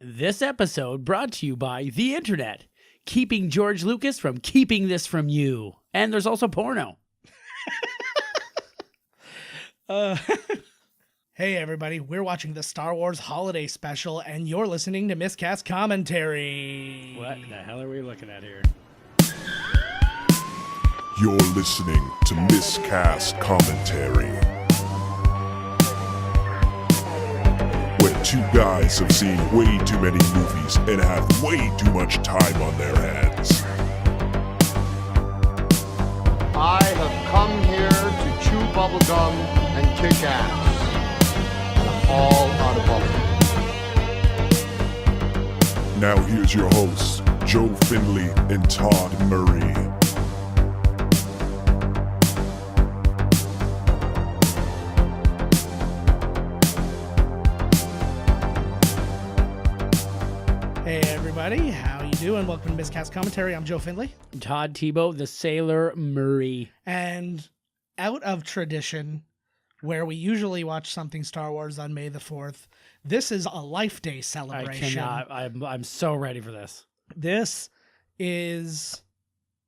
This episode brought to you by the internet, keeping George Lucas from keeping this from you. And there's also porno. Hey everybody, we're watching the Star Wars Holiday Special, and you're listening to Miscast Commentary. What the hell are we looking at here? You're listening to Miscast Commentary, where two guys have seen way too many movies and have way too much time on their hands. I have come here to chew bubblegum and kick ass. And I'm all out of bubblegum. Now here's your hosts, Joe Findlay and Todd Murray. Hey everybody, how you doing? Welcome to Miscast Commentary. I'm Joe Findlay. Todd Tebow, the Sailor Murray. And out of tradition, where we usually watch something Star Wars on May the 4th, this is a Life Day celebration. I cannot. I'm so ready for this. This is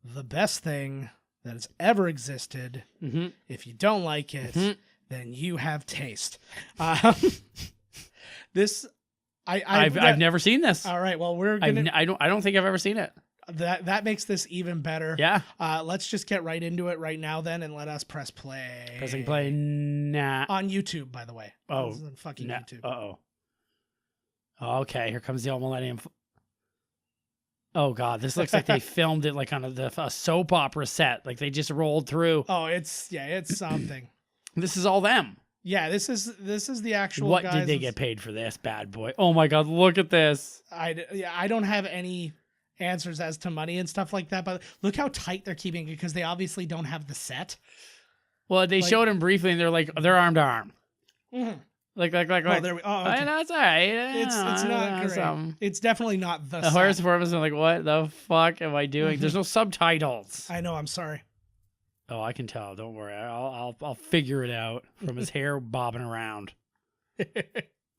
the best thing that has ever existed. Mm-hmm. If you don't like it, then you have taste. I've never seen this. All right, well we're gonna. I don't think I've ever seen it. That makes this even better. Yeah. Let's just get right into it right now then, and let us press play. Pressing play. Nah. On YouTube, by the way. Oh, This is on fucking nah. YouTube. Uh-oh. Okay, here comes the old Millennium. Oh, God. This looks like they filmed it like on a soap opera set. Like they just rolled through. Oh, it's something. This is all them. Yeah, this is the actual. What guys did they get paid for this bad boy? Oh, my God. Look at this. I don't have any answers as to money and stuff like that, but look how tight they're keeping it because they obviously don't have the set. Well, they showed him briefly, and they're like, they're arm to arm. Mm-hmm. Like. Oh, there we. Oh, okay. I know, it's all right. It's not great. It's definitely not the set. Horace Performance, I'm like, what the fuck am I doing? There's no subtitles. I know. I'm sorry. Oh, I can tell. Don't worry. I'll figure it out from his hair bobbing around.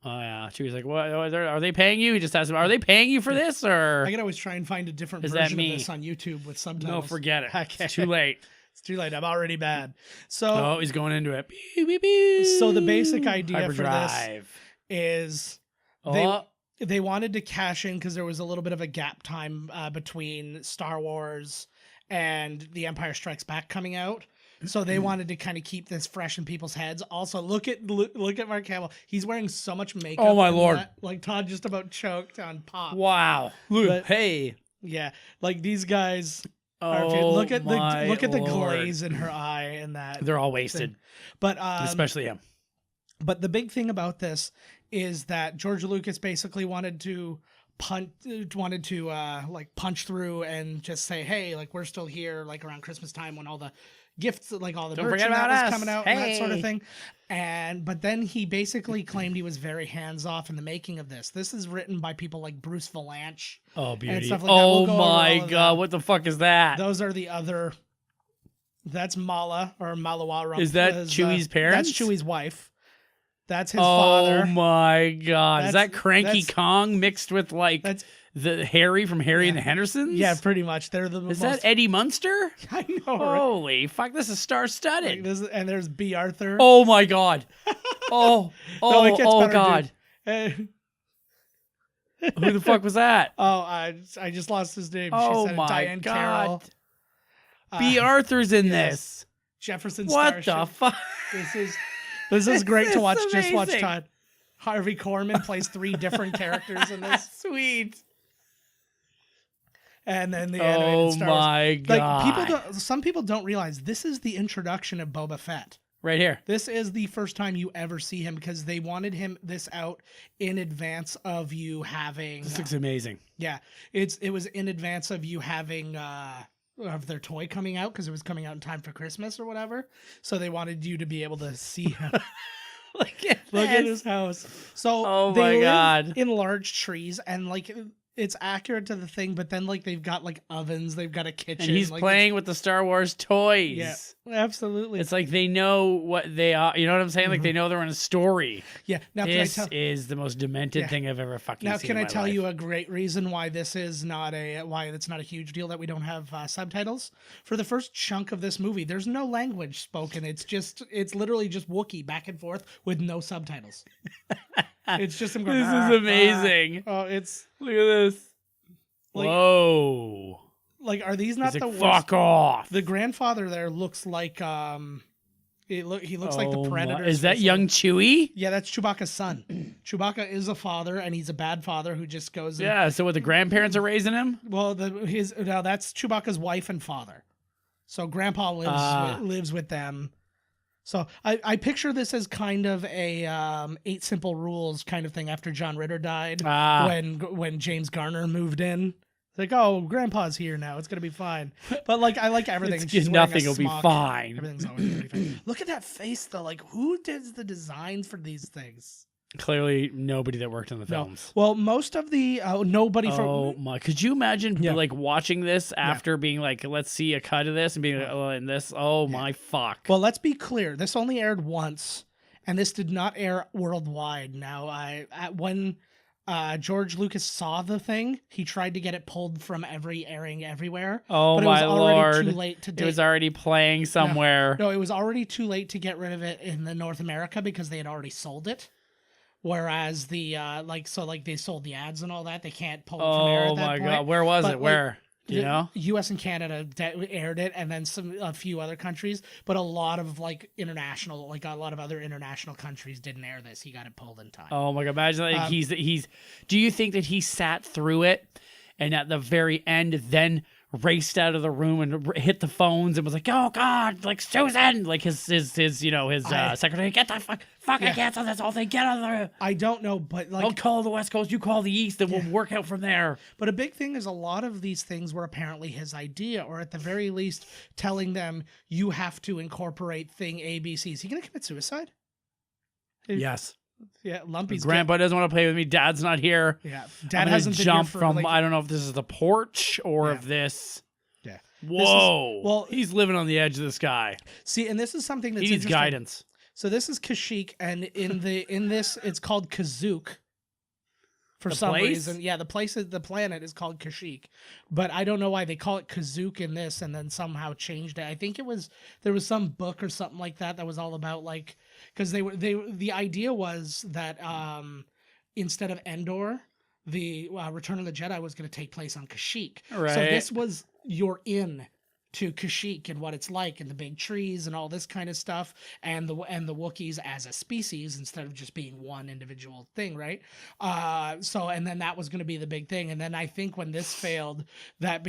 Oh yeah. She was like, "What? Are they paying you?" He just asked him, "Are they paying you for this?" Or I can always try and find a different Is that version me? of this on YouTube with subtitles. no, forget it. Okay. It's too late. It's too late. I'm already bad. So, Oh, he's going into it. Pew, pew, pew. so the basic idea for this Hyperdrive. is Oh, they wanted to cash in because there was a little bit of a gap time between Star Wars and The Empire Strikes Back coming out. So they wanted to kind of keep this fresh in people's heads. Also, look at Mark Hamill. He's wearing so much makeup. Oh, my in Lord. that. Like Todd just about choked on pop. wow. But- Hey. Yeah, like these guys. Oh, Look at my the Lord. glaze in her eye and that. They're all wasted, But especially him. But the big thing about this is that George Lucas basically wanted to punch through and just say, hey, like we're still here, like around Christmas time when all the gifts, like all the Don't merch forget and that about was us. coming out and that sort of Hey. thing. But then he basically claimed he was very hands off in the making of this. This is written by people like Bruce Valanche. Oh, beauty. stuff like that. Oh We'll go over all my of God. that. What the fuck is that? Those are the other. That's Mala or Malawa. Is that Chewie's parents? That's Chewie's wife. That's his Oh father. my God. Is That's- that Cranky that's- Kong mixed with like That's the Harry from Harry and the Hendersons? yeah, pretty much. They're the Is most. that Eddie Munster? I know. Right? Holy fuck, this is star-studded. And there's B. Arthur. Oh my God. Oh, No, it gets better, God. dude. Who the fuck was that? I just lost his name. Oh she said my it. Diane God. Carroll. B. Arthur's in yes. this. Jefferson What Starship. the fuck? This is great This to is watch. Just watch amazing. Todd. Harvey Korman plays 3 different characters in this, Sweet. and then the Oh animated Star Wars. my God. Like some people don't realize this is the introduction of Boba Fett. Right here. This is the first time you ever see him because they wanted this out in advance of you having. This looks amazing. Yeah, it was in advance of you having of their toy coming out because it was coming out in time for Christmas or whatever. So they wanted you to be able to see him. Look at Look at this. his house. So Oh they my live God. in large trees, and like it's accurate to the thing, but then like they've got like ovens, they've got a kitchen, And he's like, playing with the Star Wars toys. Yeah, absolutely. It's like they know what they are. You know what I'm saying? Like they know they're in a story. Yeah. Now This can I tell? is the most demented Yeah. thing I've ever fucking Now seen. can in I my tell life. you a great reason why this is not why it's not a huge deal that we don't have subtitles? For the first chunk of this movie, there's no language spoken. It's literally just Wookiee back and forth with no subtitles. It's just him going. This is amazing. Oh, it's Look at this. Like- Whoa. like, are these not He's the like, worst? fuck off. The grandfather there looks like he looks like the Oh my- Predator. Is that young Chewie? Yeah, that's Chewbacca's son. Chewbacca is a father, and he's a bad father who just goes. And, Yeah, so what, the grandparents are raising him? Well, now that's Chewbacca's wife and father. So Grandpa lives with them. So I picture this as kind of a 8 Simple Rules kind of thing after John Ritter died, when James Garner moved in. It's like, oh, Grandpa's here now. It's gonna be fine. But like, I like everything. She's wearing a Nothing will be smock. fine. Everything's always gonna be fine. Look at that face though. Like, who did the designs for these things? Clearly, nobody that worked on the films. Well, most of the nobody Oh from. my! Could you imagine Yeah. like watching this after being like, let's see a cut of this and being like, oh, and this, oh my fuck. Well, let's be clear. This only aired once, and this did not air worldwide. Now, when George Lucas saw the thing, he tried to get it pulled from every airing everywhere. Oh but my it was already lord! Too late to It was already playing somewhere. No, it was already too late to get rid of it in the North America because they had already sold it. Whereas the they sold the ads and all that, they can't pull it from air Oh at that my point. god! Where was But, it? like, Where? Do you the know? U.S. and Canada aired it, and then a few other countries, but a lot of a lot of other international countries didn't air this. He got it pulled in time. Oh my god! Imagine like he's. Do you think that he sat through it, and at the very end, then raced out of the room and hit the phones and was like, "Oh God, like Susan, like his secretary, get the fuck, I cancel this whole thing, get out of there. I don't know, but like, I'll call the West Coast, you call the East, and we'll work out from there." but a big thing is a lot of these things were apparently his idea, or at the very least, telling them you have to incorporate thing ABC. Is he gonna commit suicide? Yes. Yeah, Lumpy's Grandpa doesn't want to play with me. Dad's not here. Yeah, I'm Dad gonna hasn't been jump here for from. like, I don't know if this is the porch or Yeah. if this. Yeah. Whoa. well, he's living on the edge of the sky. see, and this is something that's He needs interesting. guidance. So this is Kashyyyk, and in this it's called Kazook. For The some place? reason, yeah, the planet is called Kashyyyk, but I don't know why they call it Kazook in this, and then somehow changed it. I think there was some book or something like that was all about like because the idea was that instead of Endor, the Return of the Jedi was going to take place on Kashyyyk. Right. So this was you're in to Kashyyyk and what it's like and the big trees and all this kind of stuff and the Wookiees as a species instead of just being one individual thing, right? And then that was going to be the big thing, and then I think when this failed, that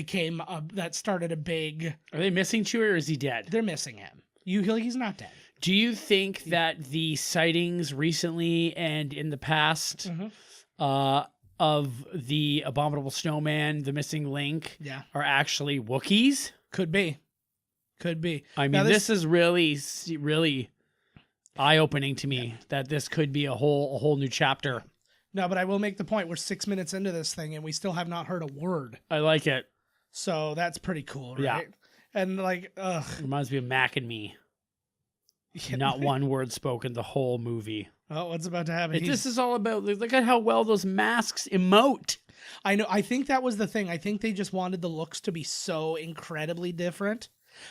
started a big. Are they missing Chewie or is he dead? They're missing him. He's not dead. Do you think that the sightings recently and in the past of the abominable snowman, the missing link, are actually Wookiees? Could be. I mean, this is really, really eye-opening to me that this could be a whole new chapter. No, but I will make the point. We're 6 minutes into this thing, and we still have not heard a word. I like it. So that's pretty cool, right? Yeah. And like, ugh. Reminds me of Mac and Me. Not one word spoken the whole movie. Oh, what's about to happen? This is all about, look at how well those masks emote. I know. I think that was the thing. I think they just wanted the looks to be so incredibly different.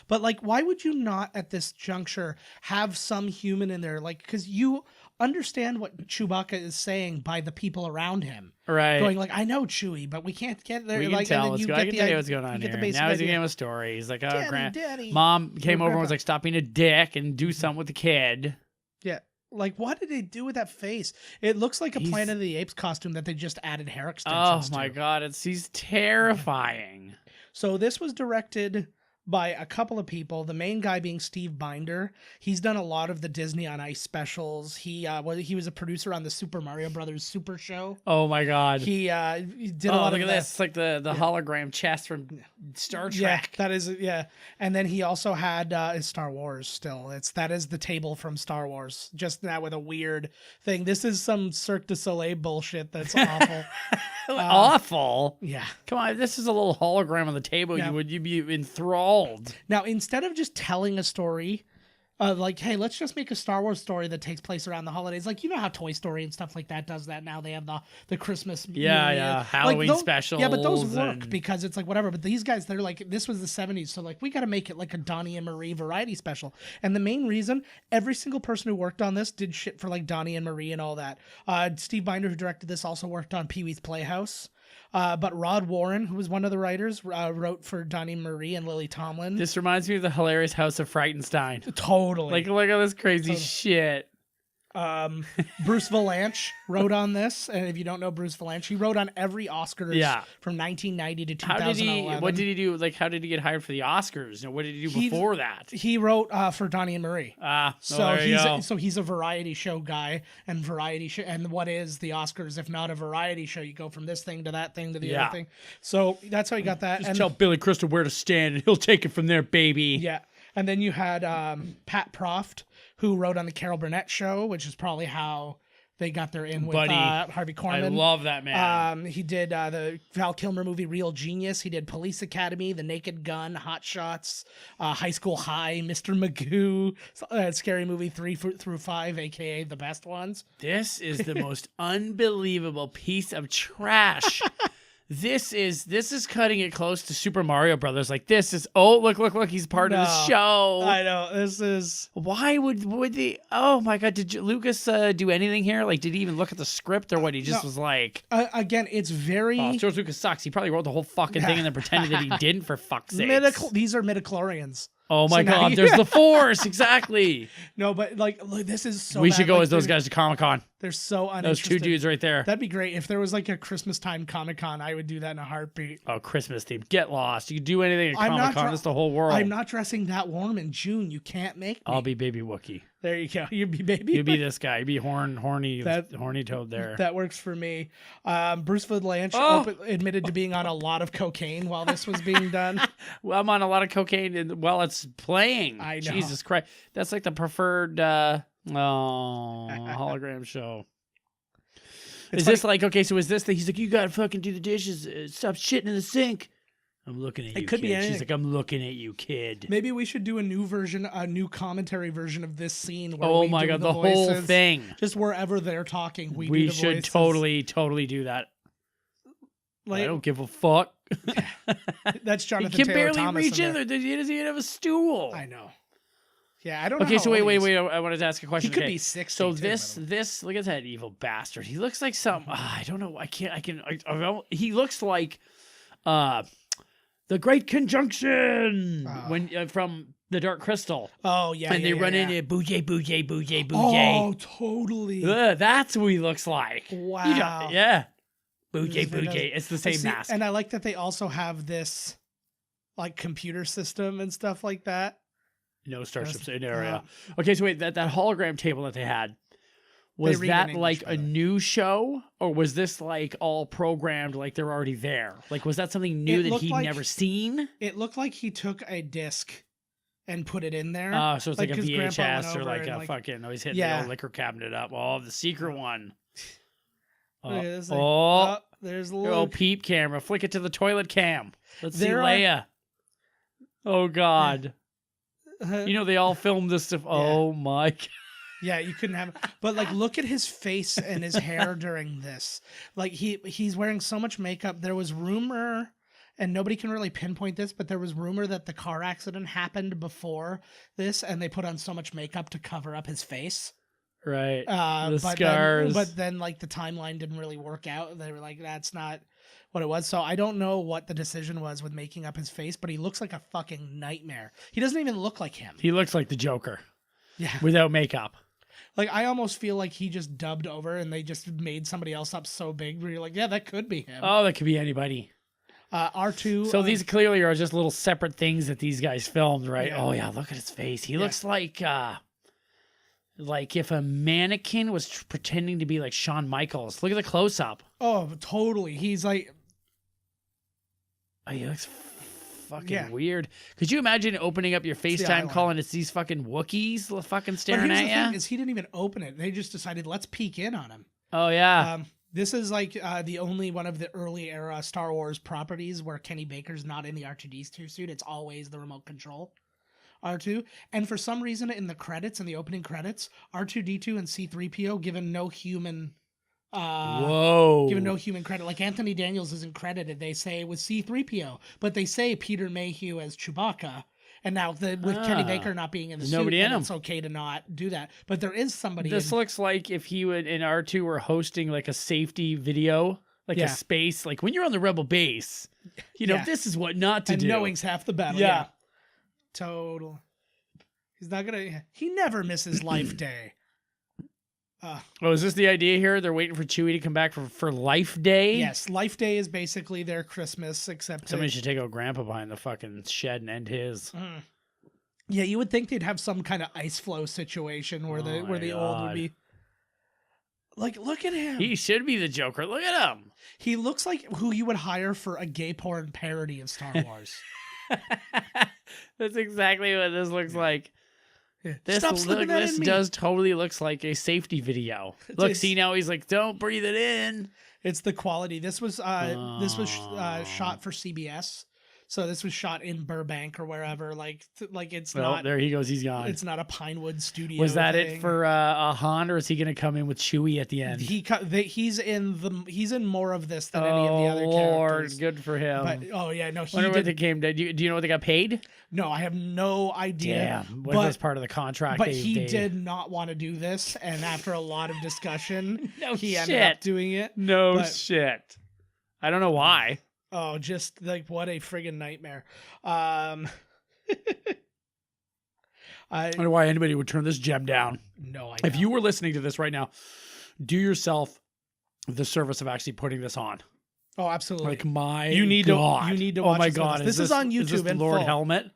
But like, why would you not at this juncture have some human in there? Like, because you understand what Chewbacca is saying by the people around him. Right. Going like, I know Chewie, but we can't get there. We can like, tell and what's then going on. I can tell you what's going on you get here. the basic Now he's a idea. game of story. He's like, oh, Daddy. Mom came over and was Grandpa. like, stop being a dick and do something with the kid. Yeah. Like, what did they do with that face? It looks like a Planet of the Apes costume that they just added hair Oh extensions to. my God. He's terrifying. So this was directed by a couple of people, the main guy being Steve Binder. He's done a lot of the Disney on Ice specials. He was a producer on the Super Mario Brothers Super Show. Oh my God. He did a lot look of at this. It's like the hologram chest from Star Trek. Yeah, that is, yeah. And then he also had Star Wars still. That is the table from Star Wars, just now with a weird thing. This is some Cirque du Soleil bullshit that's awful. awful. Yeah. Come on, this is a little hologram on the table. Yeah. You'd be enthralled. Now, instead of just telling a story, like, hey, let's just make a Star Wars story that takes place around the holidays. Like, you know how Toy Story and stuff like that does that now. They have the Christmas. Yeah. Halloween specials. Yeah, but those work and- because it's like whatever. But these guys, they're like, this was the 70s. So, like, we got to make it like a Donnie and Marie variety special. And the main reason, every single person who worked on this did shit for like Donnie and Marie and all that. Steve Binder, who directed this, also worked on Pee-wee's Playhouse. But Rod Warren, who was one of the writers, wrote for Donnie Marie and Lily Tomlin. This reminds me of the hilarious House of Frightenstein. Totally. Like, look at this crazy shit. Bruce Valanche wrote on this, and if you don't know Bruce Valanche, he wrote on every Oscars from 1990 to 2011. What did he do? Like, how did he get hired for the Oscars? What did he do before that? He wrote for Donnie and Marie. So he's a variety show guy, and and what is the Oscars if not a variety show? You go from this thing to that thing to the other thing. So that's how he got that. Just tell Billy Crystal where to stand, and he'll take it from there, baby. Yeah. And then you had Pat Proft, who wrote on the Carol Burnett Show, which is probably how they got their in with Harvey Korman. I love that man. He did the Val Kilmer movie Real Genius. He did Police Academy, The Naked Gun, Hot Shots, High School High, Mr. Magoo, Scary Movie 3 through 5, aka the best ones. This is the most unbelievable piece of trash. This is cutting it close to Super Mario Brothers. Like, this is, look, he's part of the show. I know, this is... Why would the, oh my God, did Lucas do anything here? Like, did he even look at the script or what? He just was like... again, it's very... Oh, George Lucas sucks. He probably wrote the whole fucking thing and then pretended that he didn't, for fuck's sake. These are midichlorians. Oh my So now God, you- there's the Force, exactly. No, but like this is so We bad. should go Like, as those guys to Comic-Con. They're so Those uninteresting. two dudes right there. That'd be great. If there was like a Christmas time Comic-Con, I would do that in a heartbeat. Oh, Christmas theme. Get lost. You can do anything at I'm not Comic-Con. dra- It's the whole world. I'm not dressing that warm in June. You can't make me. I'll be Baby Wookie. There you go. You'd be baby. You be this guy. You be horny toad there. That works for me. Bruce Valanche admitted to being on a lot of cocaine while this was being done. Well, I'm on a lot of cocaine while it's playing. I know. Jesus Christ. That's like the preferred hologram show. Is this like, okay, so is this he's like, you gotta fucking do the dishes, stop shitting in the sink. I'm looking at you, could kid. be anything. She's like, I'm looking at you, kid. Maybe we should do a new commentary version of this scene. Where Oh we my do God, the the whole voices. thing. Just wherever they're talking, we do We the should voices. totally do that. Like, I don't give a fuck. that's He Jonathan can Taylor barely Thomas reach in there. there. He doesn't even have a stool. I know. Yeah, I don't know. Okay, how so old he is. wait. I wanted to ask a question. He could Okay, be 60. So too, by this the way. look at that evil bastard. He looks like some. I don't know. He looks like the Great Conjunction when from the Dark Crystal. Oh yeah, And yeah, they run yeah. into bougie. Oh, totally. That's who he looks like. Wow. Yeah. Bougie. This is very- It's the same See, mask. And I like that they also have this like computer system and stuff like that. No starships in Oh. area. Okay, so wait, that hologram table that they had, was read in that English, like by a the way. new show, or was this like all programmed like they're already there? Like, was that something new It that looked he'd like- never seen? It looked like he took a disc and put it in there. So it's like a his grandpa went VHS or over like and, a fucking, he's hitting Yeah. the old liquor cabinet up. Oh, the secret one. Look at this thing. Oh, there's the your little. old peep camera. Flick it to the toilet cam. Let's see There are- Leia. Oh, God. You know, they all filmed this stuff. Oh, my God. Yeah, you couldn't have. But like, look at his face and his hair during this. Like he's wearing so much makeup. There was rumor, and nobody can really pinpoint this, but there was rumor that the car accident happened before this, and they put on so much makeup to cover up his face. Right. The scars. But then like the timeline didn't really work out. They were like, that's not what it was. So I don't know what the decision was with making up his face, but he looks like a fucking nightmare. He doesn't even look like him. He looks like the Joker Yeah. without makeup. Like, I almost feel like he just dubbed over and they just made somebody else up so big where you're like, yeah, that could be him. Oh, that could be anybody. R2. So these clearly are just little separate things that these guys filmed, right? Yeah. Oh, yeah, look at his face. He looks like if a mannequin was pretending to be like Shawn Michaels. Look at the close-up. Oh, totally. He's like, Oh, he looks fucking Yeah. weird. Could you imagine opening up your the FaceTime eyeliner. call and it's these fucking Wookiees fucking but staring here's at the you? thing is he didn't even open it. They just decided, let's peek in on him. Oh, yeah. This is like the only one of the early era Star Wars properties where Kenny Baker's not in the R2D2 suit. It's always the remote control R2. And for some reason in the credits, in the opening credits, R2D2 and C3PO given no human given no human credit. Like Anthony Daniels isn't credited. They say with C3PO, but they say Peter Mayhew as Chewbacca. And now with Kenny Baker not being in the suit, nobody in him. it's okay to not do that. But there is somebody. This looks like if he would in R2 were hosting like a safety video, like a space, like when you're on the Rebel base, you know, this is what not to do. And knowing's half the battle. Yeah. Total. He's not gonna. He never misses Life Day. Oh, is this the idea here? They're waiting for Chewie to come back for Life Day? Yes, Life Day is basically their Christmas, except somebody should take out Grandpa behind the fucking shed and end his. Yeah, you would think they'd have some kind of ice flow situation where the old would be. Like, look at him. He should be the Joker. Look at him. He looks like who you would hire for a gay porn parody of Star Wars. That's exactly what this looks like. Yeah. This does totally looks like a safety video. Look, see now he's like, don't breathe it in. It's the quality. This was shot for CBS. So this was shot in Burbank or wherever. Like it's not. There he goes. He's gone. It's not a Pinewood studio. Was that thing. it for Han, or is he going to come in with Chewie at the end? He's in more of this than any of the other characters. Good for him. But no. Wonder what they came to. Do you know what they got paid? No, I have no idea. Damn, what was part of the contract? But he did not want to do this, and after a lot of discussion, he ended up doing it. Shit. I don't know why. Oh, just like what a friggin' nightmare. I wonder why anybody would turn this gem down. No idea. If you were listening to this right now, do yourself the service of actually putting this on. Oh, absolutely. Like you need to watch. Oh my God. This is on YouTube. Is this Lord Helmet?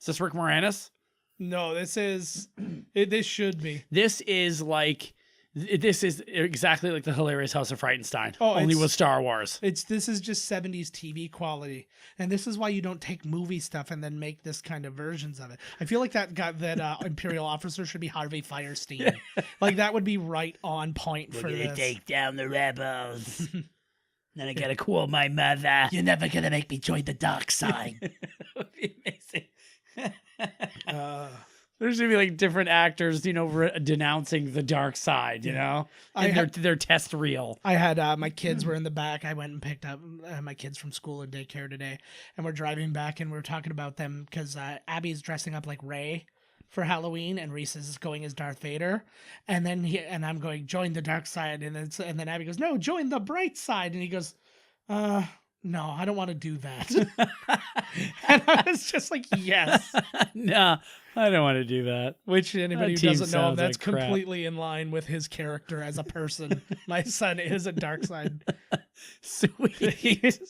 Is this Rick Moranis? No, this should be. This is exactly like the hilarious House of Frightenstein, only with Star Wars. This is just 70s TV quality, and this is why you don't take movie stuff and then make this kind of versions of it. I feel like that Imperial officer should be Harvey Fierstein. Like that would be right on point for this. Take down the rebels. Then I gotta call my mother. You're never gonna make me join the dark side. That would be amazing. There should be like different actors, denouncing the dark side, you know, and their test reel. I had my kids were in the back. I went and picked up my kids from school and daycare today, and we're driving back, and we're talking about them because Abby's dressing up like Rey for Halloween, and Reese is going as Darth Vader, and then I'm going, join the dark side, and then Abby goes, no, join the bright side, and he goes, no, I don't want to do that. And I was just like, yes. No, I don't want to do that. Which anybody who doesn't know him, that's like completely in line with his character as a person. My son is a dark side. Sweet.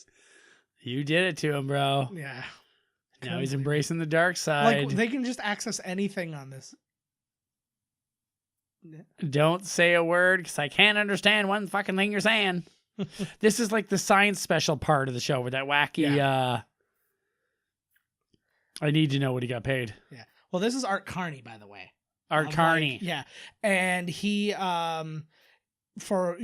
You did it to him, bro. Yeah. Now he's embracing the dark side. Like, they can just access anything on this. Don't say a word because I can't understand one fucking thing you're saying. This is like the science special part of the show with that wacky. I need to know what he got paid. Yeah. Well, this is Art Carney, by the way. Art Carney. Yeah, and he for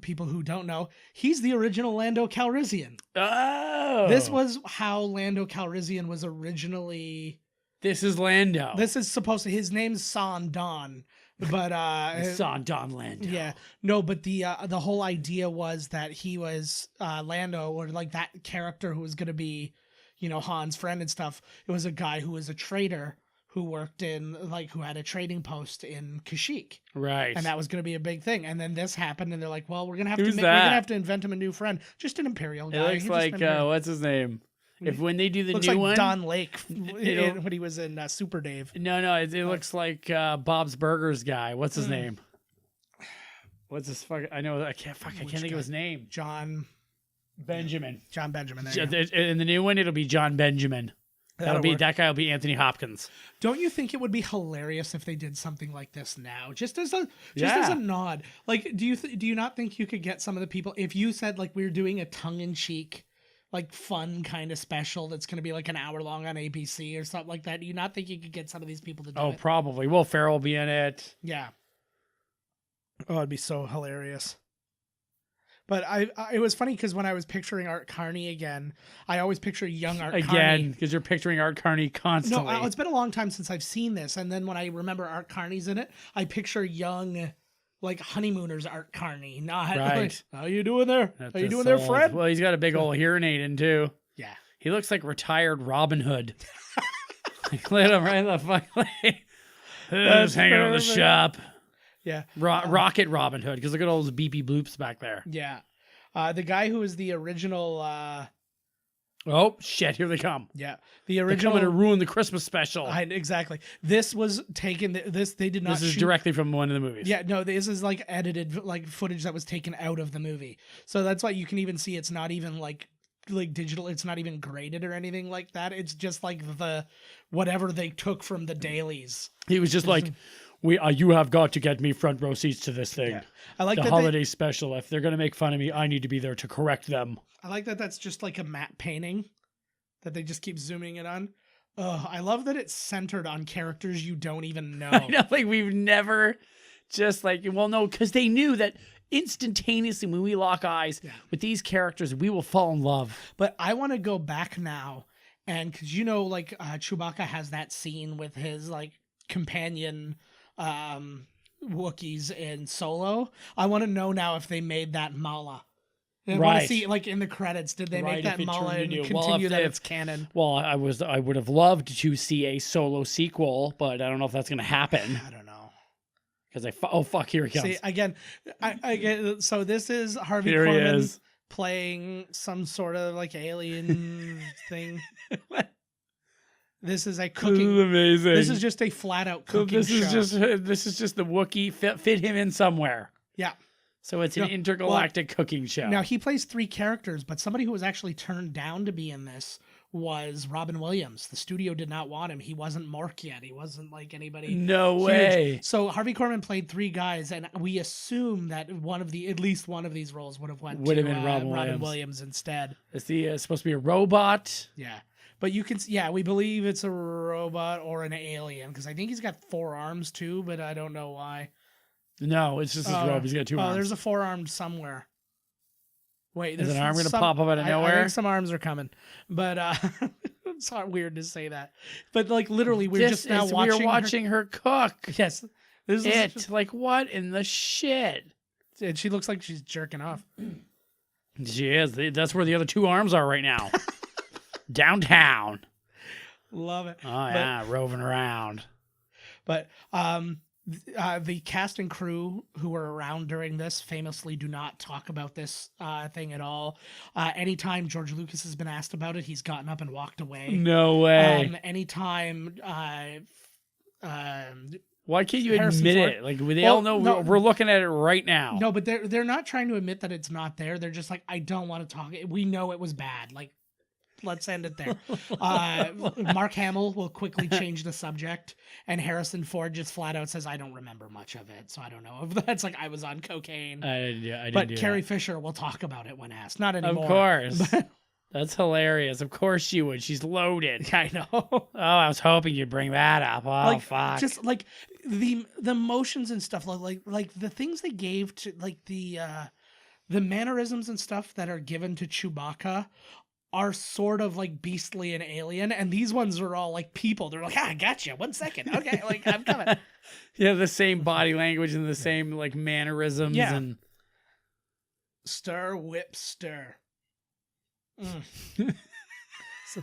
people who don't know, he's the original Lando Calrissian. Oh, this was how Lando Calrissian was originally. This is Lando. This is supposed to. His name's San Don. But San Don Lando. Yeah, no, but the whole idea was that he was Lando, or like that character who was going to be, Han's friend and stuff. It was a guy who was a trader who worked who had a trading post in Kashyyyk, right? And that was going to be a big thing. And then this happened, and they're like, "Well, we're gonna have to invent him a new friend, just an Imperial guy." It looks like what's his name? If when they do the looks new like one, Don Lake when he was in Super Dave. No, it looks like Bob's Burgers guy. What's his name? What's his fuck? I know I can't think of his name. John Benjamin. John Benjamin. In the new one, it'll be John Benjamin. That guy will be Anthony Hopkins. Don't you think it would be hilarious if they did something like this now, just as a nod? Like, do you not think you could get some of the people if you said like we're doing a tongue-in-cheek, like fun kind of special that's going to be like an hour long on ABC or something like that? Do you not think you could get some of these people to do it? Oh, probably. Will Ferrell will be in it. Yeah. Oh, it'd be so hilarious. But it was funny because when I was picturing Art Carney again, I always picture young Art Again, Carney. because you're picturing Art Carney constantly. No, it's been a long time since I've seen this, and then when I remember Art Carney's in it, I picture young, like honeymooners Art Carney. Not Right. like, how you doing there? That's How you just doing there, old. Fred? Well, he's got a big old hearing aid in too. Yeah. He looks like retired Robin Hood. Like, lit him right in the fucking just hanging out in the perfect. shop. Yeah. Rocket Robin Hood, because look at all those beepy bloops back there. Yeah. The guy who was the original, Oh, shit, here they come. yeah, the They're original. coming to ruin the Christmas special. Exactly. This was taken. They did not. This is shoot, directly from one of the movies. Yeah, no, this is like edited, like footage that was taken out of the movie. So that's why you can even see it's not even like digital. It's not even graded or anything like that. It's just like the whatever they took from the dailies. He was just like, you have got to get me front row seats to this thing. Yeah. I like the that holiday special. If they're going to make fun of me, I need to be there to correct them. I like that. That's just like a matte painting that they just keep zooming it on. Oh, I love that it's centered on characters you don't even know. I know, like we've never just like, well, no, because they knew that instantaneously when we lock eyes with these characters, we will fall in love. But I want to go back now, and because like Chewbacca has that scene with his like companion Wookiees in Solo. I want to know now if they made that Mala. I want to see like in the credits, did they make that Mala and continue that it's canon? Well, I would have loved to see a Solo sequel, but I don't know if that's going to happen. I don't know. Because fuck, here he comes. See again, I get. So this is Harvey Here he Korman is. playing some sort of like alien thing. This is a cooking. This is amazing. This is just a flat out cooking this show. is just the Wookiee fit him in somewhere. Yeah. So it's an intergalactic cooking show. Now he plays 3 characters, but somebody who was actually turned down to be in this was Robin Williams. The studio did not want him. He wasn't Mark yet. He wasn't like anybody. No huge. way. So Harvey Korman played 3 guys, and we assume that at least one of these roles would have been Robin Williams instead. Is he supposed to be a robot? Yeah. But you can, we believe it's a robot or an alien because I think he's got 4 arms too, but I don't know why. No, it's just his robe. He's got 2 arms. Oh, there's a 4-armed somewhere. Wait, is there's an arm going to some- pop up out of I nowhere? think some arms are coming, but it's not weird to say that. But like literally, we're just now watching. We're watching her cook. Yes, this It is like what in the shit? and she looks like she's jerking off. She is. That's where the other 2 arms are right now. Downtown. Love it. Oh yeah, roving around. But the cast and crew who were around during this famously do not talk about this thing at all. Anytime George Lucas has been asked about it, he's gotten up and walked away. No way. Anytime. Why can't you Harrison admit Ford. it? Like they all know we're looking at it right now. No, but they're not trying to admit that it's not there. They're just like, I don't want to talk. We know it was bad. Like, let's end it there. Mark Hamill will quickly change the subject, and Harrison Ford just flat out says, I don't remember much of it, so I don't know if that's like I was on cocaine. I didn't But do Carrie that. Fisher will talk about it when asked. Not anymore. Of course. That's hilarious. Of course she would. She's loaded. I know. Oh, I was hoping you'd bring that up. Oh, Like, fuck. just like the motions and stuff, like the things they gave to like the mannerisms and stuff that are given to Chewbacca are sort of like beastly and alien, and these ones are all like people. They're like, I got you. 1 second. Okay, like I'm coming. Yeah, the same body language and the same like mannerisms. Yeah. And Stir, whip, stir.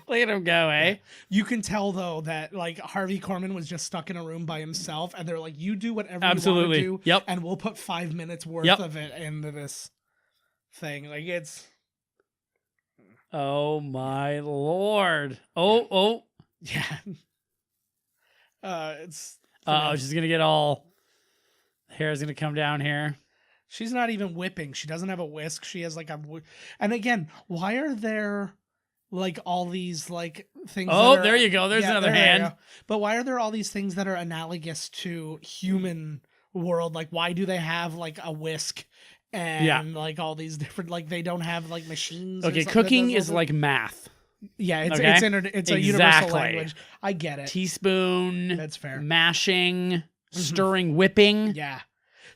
let him go, eh? You can tell though that like Harvey Korman was just stuck in a room by himself, and they're like, you do whatever Absolutely. you want to do, Yep. and we'll put 5 minutes worth Yep. of it into this thing. Like it's Oh my lord. Oh. yeah. It's She's gonna get all hair's gonna come down here. she's not even whipping. She doesn't have a whisk. She has like and again, why are there like all these like things? Oh, that are, there you go. There's another there you hand. go. But why are there all these things that are analogous to human world? Like why do they have like a whisk and like all these different like they don't have like machines? Okay, cooking is like math. yeah, it's Okay? it's a universal language. I get it. Teaspoon. That's fair. Mashing, stirring, whipping. Yeah.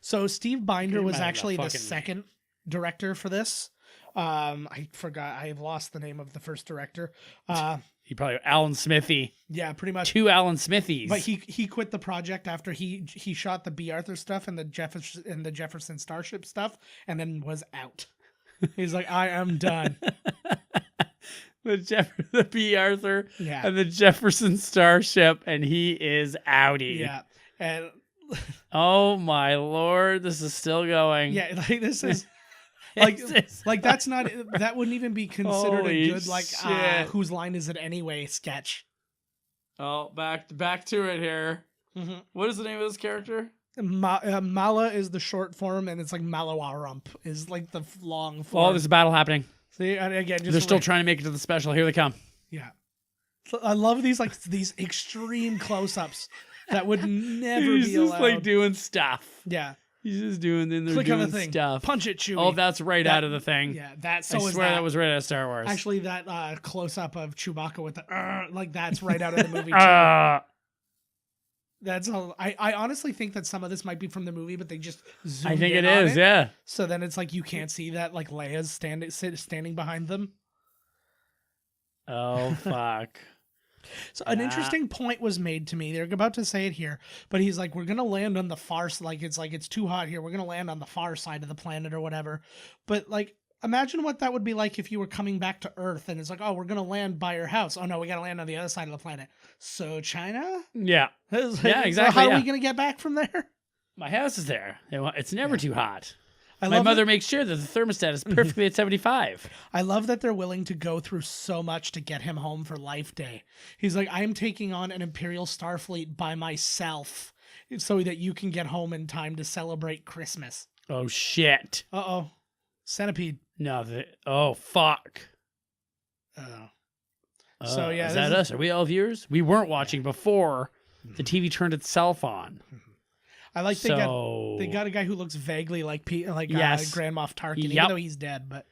So Steve Binder He was might have actually the fucking- second director for this. I forgot. I've lost the name of the first director. He probably Alan Smithy. Yeah, pretty much. 2 Alan Smithies. But he quit the project after he shot the B. Arthur stuff and the Jefferson Starship stuff, and then was out. He's like, I am done. the B. Arthur Yeah. and the Jefferson Starship, and he is outie. Yeah, and Oh my lord, this is still going. yeah, like this is. Like, It's- like that's not that wouldn't even be considered Holy a good like shit. whose line is it anyway sketch. Oh, back to it here. Mhm. What is the name of this character? Mala is the short form, and it's like Malawarump is like the long form. Oh, there's a battle happening. See, and again, just They're still trying to make it to the special. Here they come. Yeah, so I love these extreme close-ups that would never He's be just allowed. like doing stuff. Yeah, He's just doing. Then they're click doing on the thing, stuff. punch it, Chewie. Oh, that's right That- out of the thing. yeah, that. So I is swear that. that was right out of Star Wars. Actually, that close-up of Chewbacca with the like that's right out of the movie too. That's all. I honestly think that some of this might be from the movie, but they just zoomed I think in it on is. Yeah. So then it's like you can't see that like Leia's standing behind them. Oh fuck. So an Yeah. interesting point was made to me. They're about to say it here, but he's like, "We're gonna land on the far it's too hot here. We're gonna land on the far side of the planet or whatever." But like, imagine what that would be like if you were coming back to Earth and it's like, "Oh, we're gonna land by your house. Oh no, we gotta land on the other side of the planet." So China? Yeah. It's Yeah, so exactly, how are yeah. we gonna get back from there? My house is there. It's never too hot. I My love mother makes sure that the thermostat is perfectly at 75. I love that they're willing to go through so much to get him home for Life Day. He's like, I'm taking on an Imperial Starfleet by myself so that you can get home in time to celebrate Christmas. Oh shit. Uh-oh. Centipede. No. Oh fuck. Oh. So, yeah, Is this that is- us? Are we all viewers? We weren't watching before the TV turned itself on. I like So they got a guy who looks vaguely like Yes. Grand Moff Tarkin, even Yep. though he's dead, but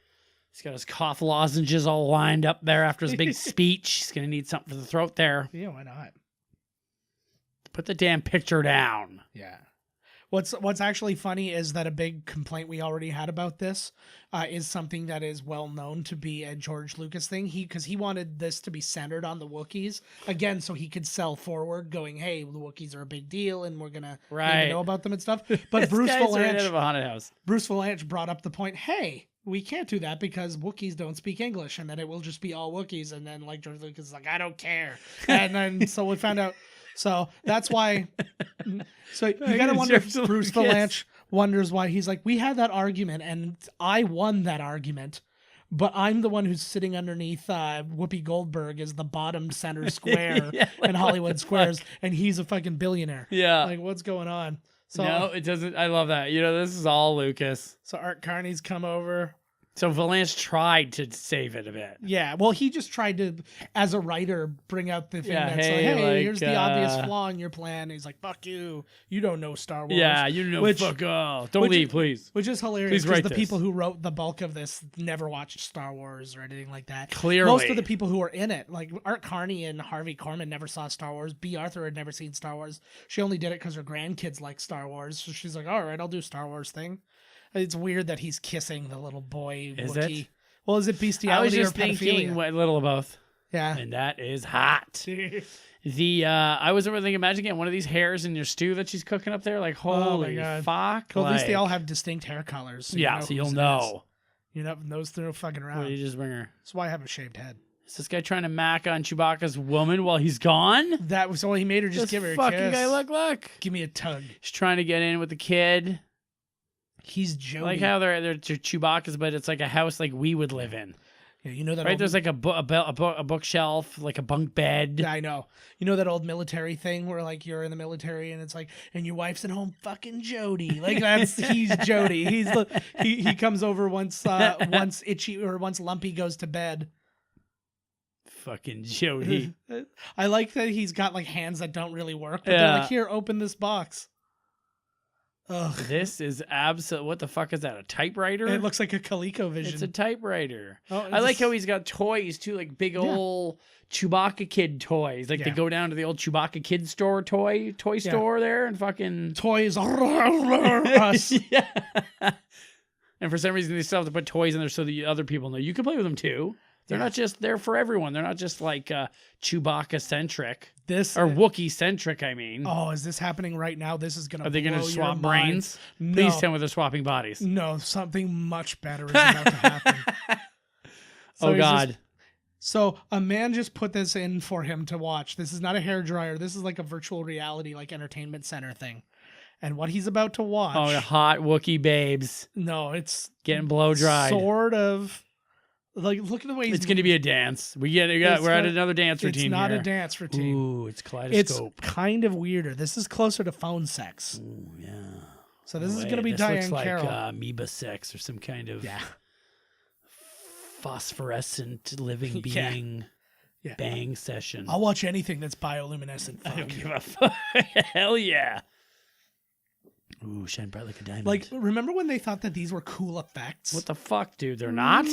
he's got his cough lozenges all lined up there after his big speech. He's gonna need something for the throat there. yeah, why not? Put the damn picture down. Yeah. What's actually funny is that a big complaint we already had about this is something that is well known to be a George Lucas thing. Because he wanted this to be centered on the Wookiees again, so he could sell forward, going, "Hey, the Wookiees are a big deal, and we're gonna Right. know about them and stuff." But This Bruce guy's right out Valanche of a haunted house. brought up the point, "Hey, we can't do that because Wookiees don't speak English, and then it will just be all Wookiees." And then like George Lucas is like, "I don't care," and then so we found out. So that's why. So you gotta wonder if George Bruce Lucas. Valanche wonders why he's like, "We had that argument, and I won that argument, but I'm the one who's sitting underneath Whoopi Goldberg as the bottom center square Yeah, like, in Hollywood what the Squares, and he's a fucking billionaire. Yeah. Like, what's going on?" So No, it doesn't. I love that. You know, this is all Lucas. so Art Carney's come over. So Valanche tried to save it a bit. Yeah, well, he just tried to, as a writer, bring out the thing Yeah, that's hey, like, "Hey, like, here's the obvious flaw in your plan." And he's like, "Fuck you! You don't know Star Wars." Yeah, you know, Which- fuck off. Don't which- leave, please. Which is hilarious Please because write the this. people who wrote the bulk of this never watched Star Wars or anything like that. Clearly. Most of the people who were in it, like Art Carney and Harvey Korman, never saw Star Wars. B. Arthur had never seen Star Wars. She only did it because her grandkids like Star Wars. So she's like, "All right, I'll do Star Wars thing." It's weird that he's kissing the little boy Is Wookiee. it? Well, is it I was bestiality just or pedophilia? thinking a little of both. Yeah. And that is hot. I was over thinking, imagine getting one of these hairs in your stew that she's cooking up there. Like, Oh my holy God. fuck. Well, at least they like- all have distinct hair colors. So Yeah, so you'll whose it is. know. You know, those no fucking Or around. you just bring her. That's why I have a shaved head. Is this guy trying to mac on Chewbacca's woman while he's gone? That was all he made her just This give her a fucking kiss. guy, look. Give me a tug. He's trying to get in with the kid. He's Jody. Like how they're Chewbacca's, but it's like a house like we would live in. Yeah, you know that Right? old, There's like a bookshelf, like a bunk bed. Yeah, I know. You know that old military thing where like you're in the military and it's like, and your wife's at home fucking Jody. Like he's Jody. He comes over once Itchy or once Lumpy goes to bed. Fucking Jody. I like that he's got like hands that don't really work, but Yeah. they're like, "Here, open this box." Ugh. This is absolute. What the fuck is that? A typewriter? It looks like a ColecoVision. It's a typewriter. Oh, I like how he's got toys too, like big old Chewbacca kid toys. Like they Yeah. go down to the old Chewbacca kid store toy store there and fucking toys. Us. yeah. And for some reason, they still have to put toys in there so that other people know you can play with them too. They're not just there for everyone. They're not just like Chewbacca centric. Or Wookiee centric. I mean. Oh, is this happening right now? This is gonna. Are they going to swap brains? No. Please tell me they're swapping bodies. No, something much better is about to happen. Oh God. So a man just put this in for him to watch. This is not a hairdryer. This is like a virtual reality, like entertainment center thing. And what he's about to watch. Oh, the hot Wookiee babes. No, it's getting blow dried. Sort of. Like, look at the way it's going to be a dance. We're at another dance routine. It's not here. a dance routine. Ooh, it's kaleidoscope. It's kind of weirder. This is closer to phone sex. Ooh, yeah. So this is going to be Diane Carroll. Like amoeba sex or some kind of phosphorescent living being bang session. I'll watch anything that's bioluminescent. I don't give a fuck. Hell yeah. Ooh, shine bright like a diamond. Like, remember when they thought that these were cool effects? What the fuck, dude? They're not?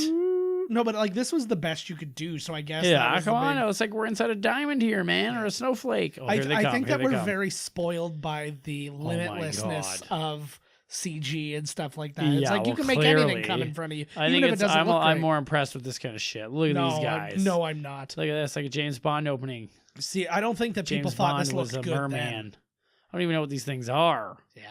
No, but like this was the best you could do, so I guess. Yeah, come on. It's like we're inside a diamond here, man, or a snowflake. Oh, I think that we're very spoiled by the limitlessness of CG and stuff like that. It's like you can make anything come in front of you. I think I'm more impressed with this kind of shit. Look at these guys. No, I'm not. Look at this, like a James Bond opening. See, I don't think that people thought this looked good. Merman. Then. I don't even know what these things are. Yeah.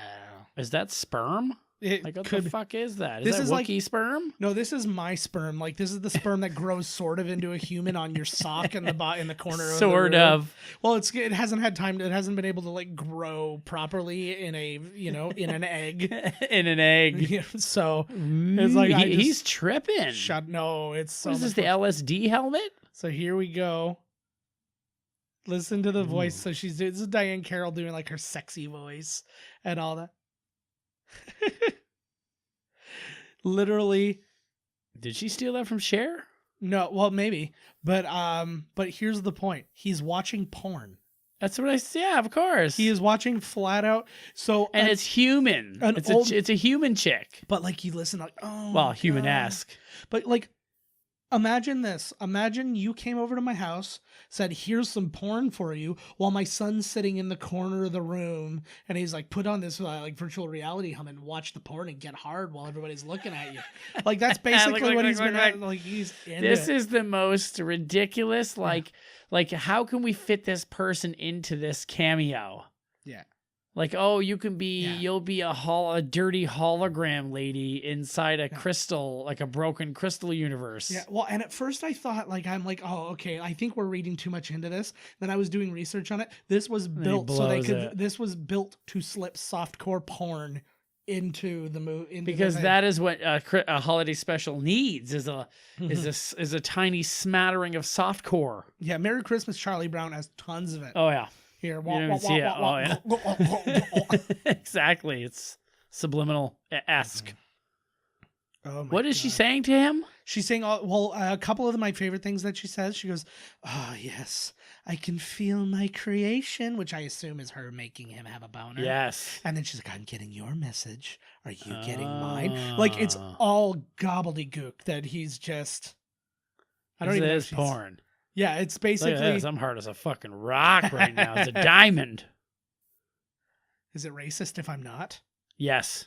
Is that sperm? Like what the fuck is that? Is that Wookiee sperm? No, this is my sperm. Like this is the sperm that grows sort of into a human on your sock in the corner. Sort of. Well, it hasn't had time. It hasn't been able to like grow properly in in an egg. In an egg. So it's like he's tripping. No, it's so. What is this? The LSD helmet? So here we go. Listen to the voice. So this is Diane Carroll doing like her sexy voice and all that. Literally. Did she steal that from Cher? No, well maybe, but here's the point: he's watching porn. That's what I see. Yeah, of course. He is watching flat out. So and it's human. It's a human chick. But like you listen, like human-esque. But like, imagine this. Imagine you came over to my house, said, "Here's some porn for you," while my son's sitting in the corner of the room, and he's like, "Put on this like virtual reality helmet and watch the porn and get hard while everybody's looking at you." Like that's basically what he's been at. Like he's into This is the most ridiculous. Like how can we fit this person into this cameo? Yeah. Like, oh, you'll be a dirty hologram lady inside a crystal, like a broken crystal universe. Yeah, well, and at first I thought, oh, okay, I think we're reading too much into this. Then I was doing research on it. This was built this was built to slip softcore porn into the movie. Because that is what a holiday special needs is a tiny smattering of softcore. Yeah, Merry Christmas, Charlie Brown has tons of it. Oh yeah. Here, exactly. It's subliminal-esque. Oh what is she saying to him? She's saying, a couple of my favorite things that she says. She goes, "Oh, yes, I can feel my creation," which I assume is her making him have a boner. Yes. And then she's like, "I'm getting your message. Are you getting mine?" Like, it's all gobbledygook that he's just... I don't even know. It's porn. Yeah, it's basically... Look at this. I'm hard as a fucking rock right now. It's a diamond. Is it racist if I'm not? Yes.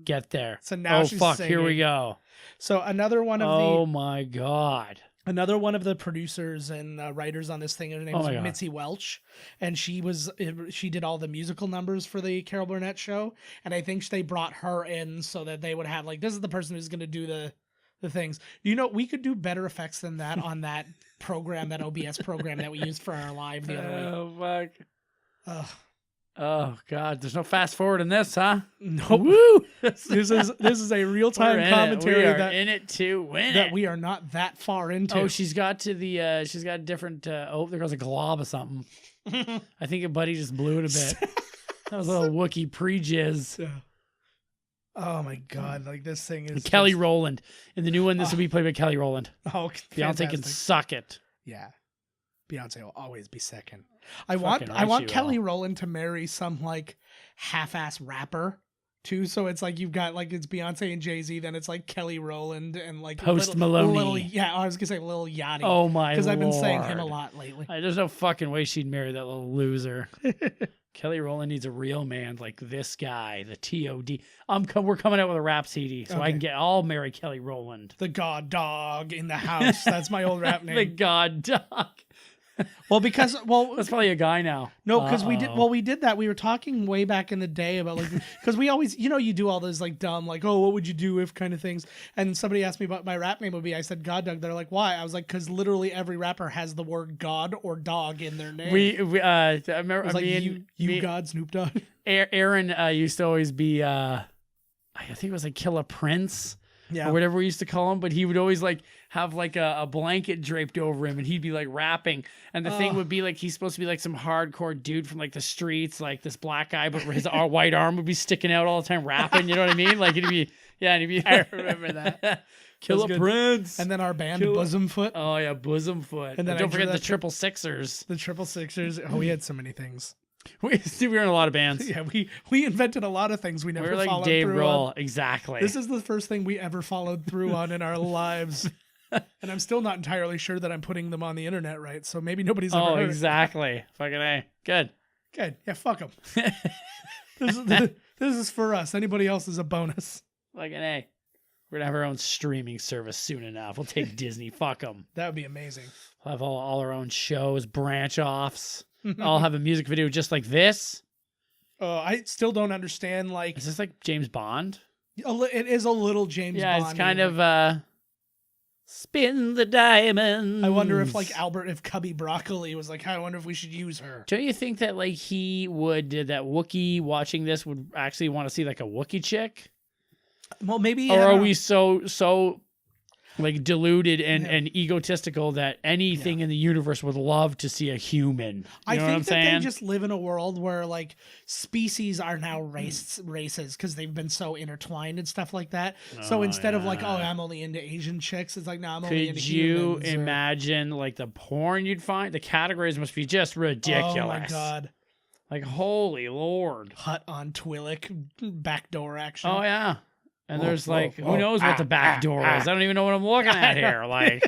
Get there. So now she's singing. Here we go. So another one of Oh my God. Another one of the producers and writers on this thing, her name is Mitzi Welch, and she did all the musical numbers for the Carol Burnett show, and I think they brought her in so that they would have this is the person who's going to do the things. We could do better effects than that on that program, that OBS program that we used for our live the other week. Oh fuck. Ugh. Oh God, there's no fast forward in this, huh? Nope. Woo! This is a real time commentary we are in it to win that it. we are not that far into. Oh, she's got a different. There goes a glob of something. I think a buddy just blew it a bit. That was a little Wookiee pre-jizz. Yeah. Oh my God! Like this thing is Kelly Rowland in the new one. This will be played by Kelly Rowland. Oh, Beyonce can suck it. Yeah, Beyonce will always be second. I want Kelly Rowland to marry some like half-ass rapper too. So it's like you've got it's Beyonce and Jay-Z, then it's like Kelly Rowland and like Post Maloney. I was gonna say Lil Yachty. Oh my! Because I've been saying him a lot lately. There's no fucking way she'd marry that little loser. Kelly Rowland needs a real man like this guy, the TOD. We're coming out with a rap CD, so I can I'll marry Kelly Rowland. The God Dog in the house. That's my old rap name. The God Dog. Well, because That's probably a guy now. no, because we did that. We were talking way back in the day about like because we always you do all those like dumb like what would you do if kind of things. And somebody asked me what my rap name would be. I said God Dog. They're like, why? I was like, because literally every rapper has the word God or dog in their name. I remember like you God Snoop Dogg. Aaron used to always be I think it was like Killer Prince. Yeah. Or whatever we used to call him, but he would always like have like a blanket draped over him and he'd be like rapping. And the thing would be like he's supposed to be like some hardcore dude from like the streets, like this black guy, but his white arm would be sticking out all the time rapping, you know what I mean? Like it'd be I remember that. Killer Prince. And then our band Bosom Foot. Oh yeah, Bosom Foot. And then don't forget the Triple Sixers. The Triple Sixers. Oh, we had so many things. We were in a lot of bands. Yeah, we invented a lot of things we never we were like followed Dave through Grohl. on. Exactly. This is the first thing we ever followed through on in our lives. And I'm still not entirely sure that I'm putting them on the internet right, so maybe nobody's ever heard exactly. Fucking A. Good. Good. Yeah, fuck them. This is for us. Anybody else is a bonus. Fucking A. We're going to have our own streaming service soon enough. We'll take Disney. Fuck them. That would be amazing. We'll have all our own shows, branch-offs. I'll have a music video just like this. I still don't understand, like... Is this like James Bond? It is a little James Bond. Yeah, it's kind of... Spin the diamond. I wonder if if Cubby Broccoli was like, I wonder if we should use her. Don't you think that like that Wookiee watching this would actually want to see like a Wookiee chick? Well, maybe... Or are we so like deluded and egotistical that anything in the universe would love to see a human? You I know think what I'm that saying? they just live in a world where like species are now races because they've been so intertwined and stuff like that. So instead of like, I'm only into Asian chicks, it's like, no, I'm only into Could you humans. imagine like the porn you'd find? The categories must be just ridiculous. Oh my god! Like holy lord! Hut on Twi'lek, backdoor action. Oh yeah. And there's like, who knows what the back door is? I don't even know what I'm looking at here. Like,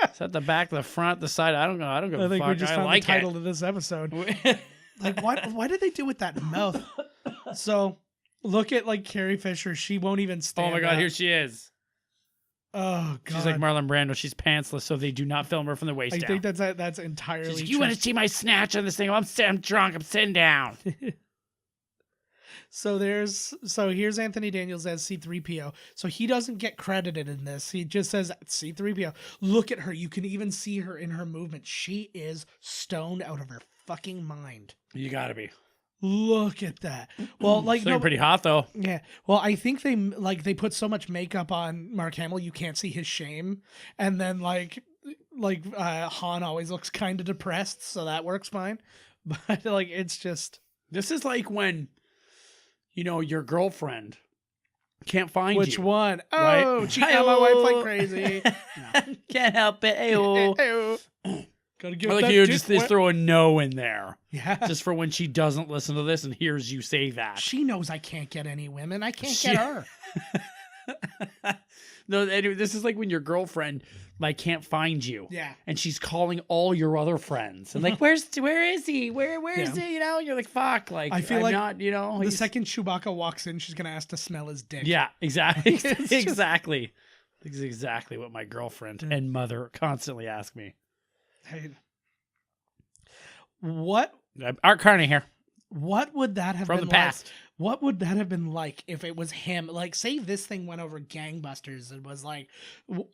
is that the back, the front, the side? I don't know. I don't give a fuck. I think we just found like the title of this episode. Like, why did they do with that mouth? So, look at like Carrie Fisher. She won't even stand. Oh my god, up. here she is. Oh god, she's like Marlon Brando. She's pantsless, so they do not film her from the waist I down. think that's entirely. She's like, you want to see my snatch on this thing? I'm drunk. I'm sitting down. So here's Anthony Daniels as C-3PO. So he doesn't get credited in this. He just says C-3PO. Look at her. You can even see her in her movement. She is stoned out of her fucking mind. You gotta be. Look at that. Well, like looking pretty hot though. Yeah. Well, I think they put so much makeup on Mark Hamill you can't see his shame, and then Han always looks kind of depressed, so that works fine. But like it's just this is like when. You know, your girlfriend can't find Which you. one? Right? Oh, cheating on my wife like crazy. Can't help it. Ayo. Gotta give like that you dick just wet. throw a no in there. Yeah. Just for when she doesn't listen to this and hears you say that. She knows I can't get any women. I can't get her. No, anyway, this is like when your girlfriend like can't find you. Yeah. And she's calling all your other friends and like, where is he? Where is he? You know, and you're like, fuck. Like I feel I'm like not, you know. The second Chewbacca walks in, she's gonna ask to smell his dick. Yeah, exactly. Exactly. This is exactly what my girlfriend and mother constantly ask me. Hey. What? Art Carney here. What would that have From been the past. like? What would that have been like if it was him? Like, say this thing went over gangbusters and was like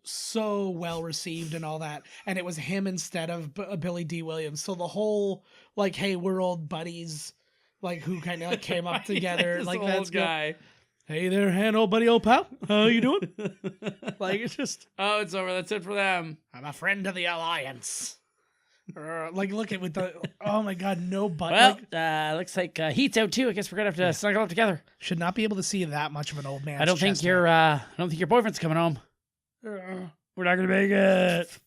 so well received and all that, and it was him instead of Billy D. Williams. So the whole like, hey, we're old buddies, like who kind of like came up together, like old that's guy. Good. Hey there, hand old buddy, old pal. How you doing? Like it's just. Oh, it's over. That's it for them. I'm a friend of the Alliance. Like look at with the oh my god no butt. Well, looks like heat's out too. I guess we're gonna have to snuggle up together. Should not be able to see that much of an old man. I don't think your boyfriend's coming home. We're not gonna make it.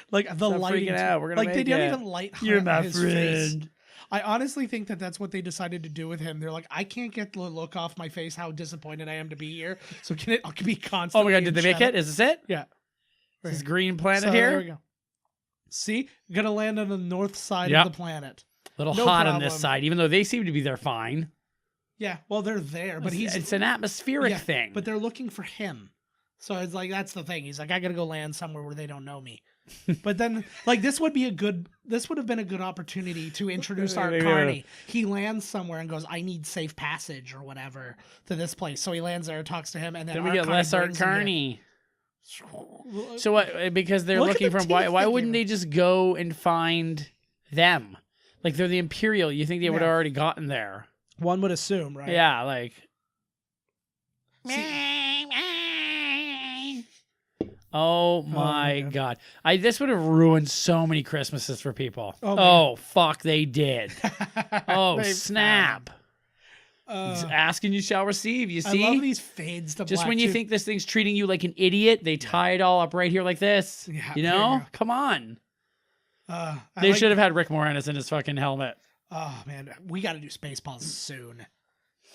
Like the lighting out. We're gonna like make they don't it. even light. You're my his friend. Face. I honestly think that that's what they decided to do with him. They're like, I can't get the look off my face how disappointed I am to be here. So can it be constantly? Oh my god, did they make it? Is this it? Yeah. Is this green planet so here? There we go. See, gonna land on the north side Yep. of the planet. Little No hot on this problem. side, even though they seem to be there fine. Yeah, well, they're there, but It's an atmospheric yeah, thing. But they're looking for him. So it's like, that's the thing. He's like, I gotta go land somewhere where they don't know me. But then, like, this would have been a good opportunity to introduce Art Carney. He lands somewhere and goes, I need safe passage or whatever to this place. So he lands there, talks to him, and then we Art get Carney less Art brings him here. Carney. So what? Because they're Look at looking the for why? teeth Why they wouldn't gave they just go and find them? Like they're the Imperial. You think they would have already gotten there? One would assume, right? Yeah, like. Oh my god! This would have ruined so many Christmases for people. Oh fuck, they did. Oh snap! Ask and you shall receive. You see? I love these fades to Just black when you too. think this thing's treating you like an idiot, they tie it all up right here like this. Yeah, you there know? you go. Come on. I They like- should have had Rick Moranis in his fucking helmet. Oh man, we got to do Spaceballs soon.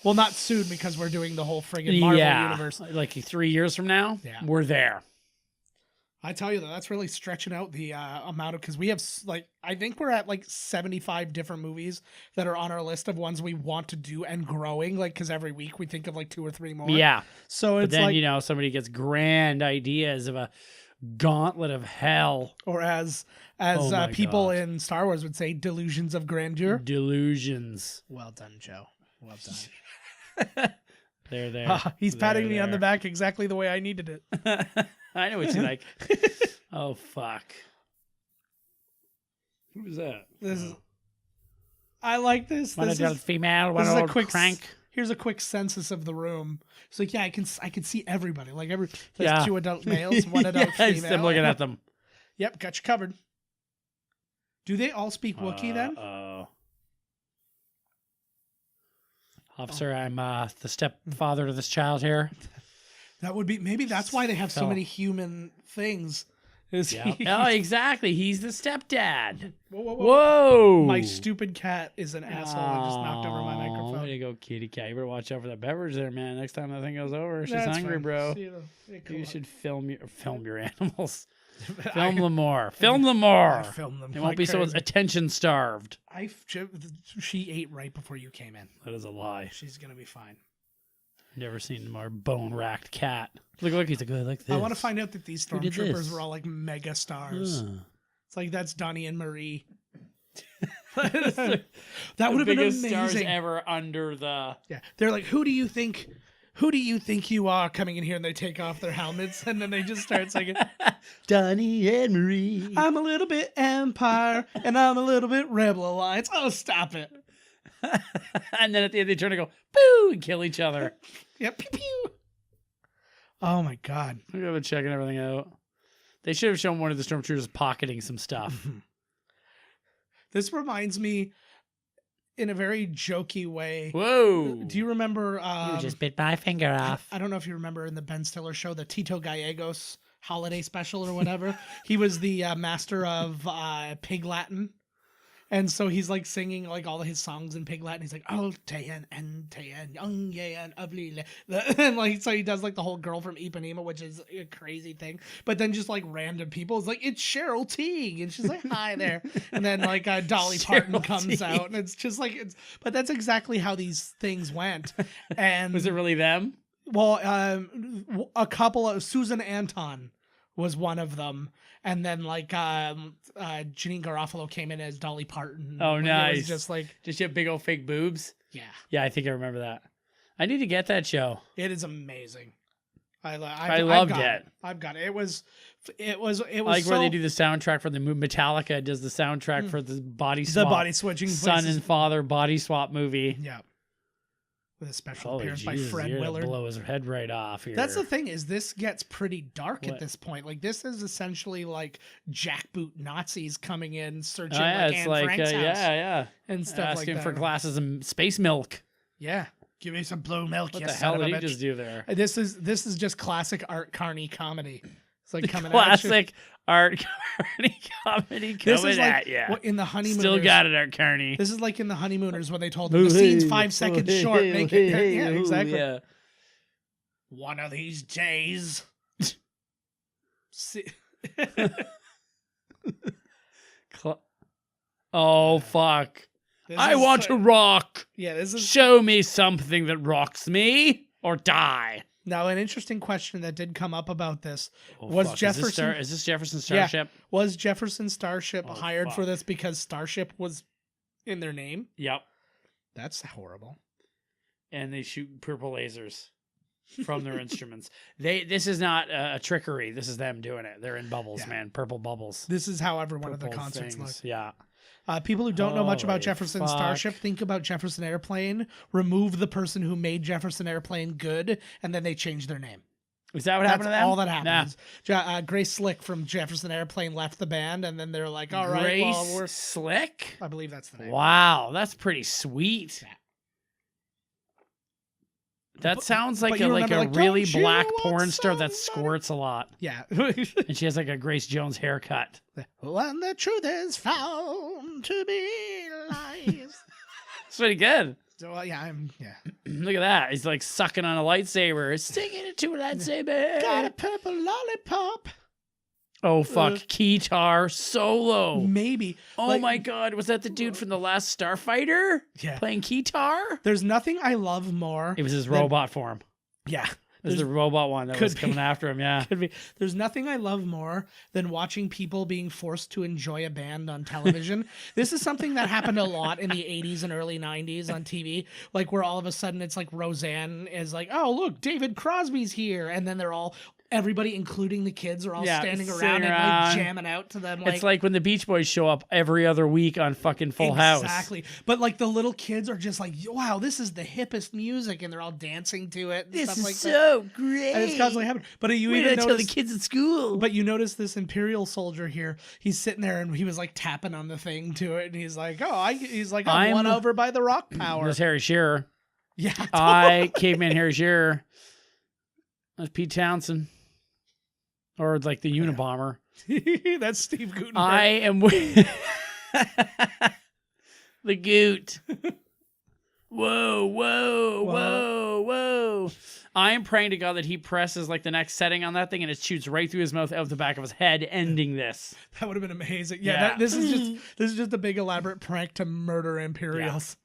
Well, not soon because we're doing the whole friggin' Marvel universe. Like 3 years from now, Yeah. we're there. I tell you though, that's really stretching out the amount of, because we have I think we're at like 75 different movies that are on our list of ones we want to do and growing. Like, because every week we think of like 2 or 3 more. Yeah. So But it's then, like, somebody gets grand ideas of a gauntlet of hell. or as Oh my people God. in Star Wars would say, delusions of grandeur. Delusions. Well done, Joe. Well done. They're there. He's They're patting me on the there. back exactly the way I needed it. I know what you like. Oh, fuck. Who's that? This is. I like this. One This adult is, female, this one is a old quick crank. Here's a quick census of the room. It's like, yeah, I can see everybody. Like there's Yeah. 2 adult males, 1 adult Yes, female. I'm looking at them. Yep, got you covered. Do they all speak Wookiee then? Oh. Officer, I'm the stepfather to this child here. That would be, maybe that's why they have so Phil. many human things. Is Yeah. he- Oh, exactly. He's the stepdad. Whoa, whoa, whoa. Whoa. My stupid cat is an asshole and just knocked over my Aw, microphone. Way to go, kitty cat. You better watch out for that beverage there, man. Next time that thing goes over, she's That's hungry, fine. bro. See you then. Hey, You come should film your animals. on. Film them more. Film them more. I filmed them. They won't like be so crazy. attention starved. She ate right before you came in. That is a lie. She's gonna be fine. Never seen a more bone racked cat. Look, he's a good like this. I want to find out that these Who did stormtroopers this? were all like mega stars. Huh. It's like, that's Donnie and Marie. The That would have been biggest stars amazing. ever under the. Yeah, they're like, who do you think you are, coming in here, and they take off their helmets and then they just start singing, Donnie and Marie. I'm a little bit Empire and I'm a little bit Rebel Alliance. Oh, stop it. And then at the end they turn and go boo and kill each other. Yep. Pew, pew. Oh my God. We've been checking everything out. They should have shown one of the stormtroopers pocketing some stuff. This reminds me, in a very jokey way. Whoa! Do you remember? You just bit my finger off. I don't know if you remember in the Ben Stiller show, the Tito Gallegos holiday special or whatever. He was the master of Pig Latin. And so he's like singing like all of his songs in Pig Latin. He's like, oh, Tayan and Tayan, young and ugly. And like, so he does like the whole Girl from Ipanema, which is a crazy thing. But then just like random people, it's like, it's Cheryl Teague. And she's like, hi there. And then like Dolly Parton Cheryl comes Teague. out. And it's just like, but that's exactly how these things went. And Was it really them? well, a couple of, Susan Anton was one of them. And then like Janine Garofalo came in as Dolly Parton. Oh, Like, it nice. was just like, Just your big old fake boobs? yeah, Yeah, I think I remember that. I need to get that show. it is amazing. I loved it. I've got it. It was I like so, where they do the soundtrack for the movie. Metallica does the soundtrack for the body swap. the body switching son places. and father body swap movie. Yeah, with a special Holy appearance by Jesus, Fred you're gonna Willard. blow his head right off here. That's the thing, is this gets pretty dark What? at this point. Like, this is essentially like jackboot Nazis coming in, Oh, searching yeah, like it's Anne like Frank's house yeah. and stuff Asking like that. for glasses of space milk. Yeah, give me some blue milk. What you the son hell of did a he bitch. just do there? This is just classic Art Carney comedy. It's like coming Classic Art Carney comedy at you. This coming is like at ya. what, in the Honeymooners. Still got it, Art Carney. This is like in the Honeymooners when they told him the scene's 5 seconds short. Make it. Yeah, exactly. Yeah. One of these days. See- Oh fuck! I want to rock. Yeah, this is Show me something that rocks me or die. now an interesting question that did come up about this. Oh, Was fuck. Jefferson Is this Jefferson Starship? was Jefferson Starship Oh, hired for fuck. this because Starship was in their name? Yep. That's horrible. And they shoot purple lasers from their instruments. This is not a trickery. This is them doing it. They're in bubbles, Yeah. man. Purple bubbles. This is how every one of the Purple concerts things. look. Yeah. People who don't know much about Holy Jefferson fuck. Starship, think about Jefferson Airplane, remove the person who made Jefferson Airplane good, and then they change their name. Is that what That's happened to them? all that Nah. happens. Grace Slick from Jefferson Airplane left the band, and then they're like, all right, Grace well, we're... Slick? I believe that's the name. Wow, that's pretty sweet. Yeah. That But- sounds but like you a remember, like, really "Don't you black want porn star that somebody-" squirts a lot. Yeah. And she has like a Grace Jones haircut. When the truth is found to be lies. It's pretty good. So, yeah. Look at that. He's like sucking on a lightsaber. Sticking it to a lightsaber. Got a purple lollipop. Oh, fuck. Keytar solo. Maybe. Oh Like, my God. Was that the dude from The Last Starfighter? Yeah. Playing Keytar? There's nothing I love more. It was his than- robot form. Yeah. It was the robot one that could was be. coming after him, yeah. Could be. There's nothing I love more than watching people being forced to enjoy a band on television. This is something that happened a lot in the 80s and early 90s on TV, like where all of a sudden it's like Roseanne is like, oh, look, David Crosby's here. And then everybody, including the kids, are all Yeah, standing sitting around and around. like jamming out to them. It's like when the Beach Boys show up every other week on fucking Full House. Exactly. But like the little kids are just like, wow, this is the hippest music. And they're all dancing to it. And stuff like that. great. And it's constantly happening. But you Wait even till notice the kids at school. But you notice this Imperial soldier here. He's sitting there and he was like tapping on the thing to it, and he's like, I'm won over by the rock power. That's Harry Shearer. Yeah, Caveman Harry Shearer. That's Pete Townsend. Or like the Unabomber. that's Steve Gutenberg. I am the Goot. Whoa, whoa, whoa, whoa. I am praying to God that he presses like the next setting on that thing and it shoots right through his mouth out the back of his head, ending this. That would have been amazing. Yeah, Yeah. This is just a big elaborate prank to murder Imperials.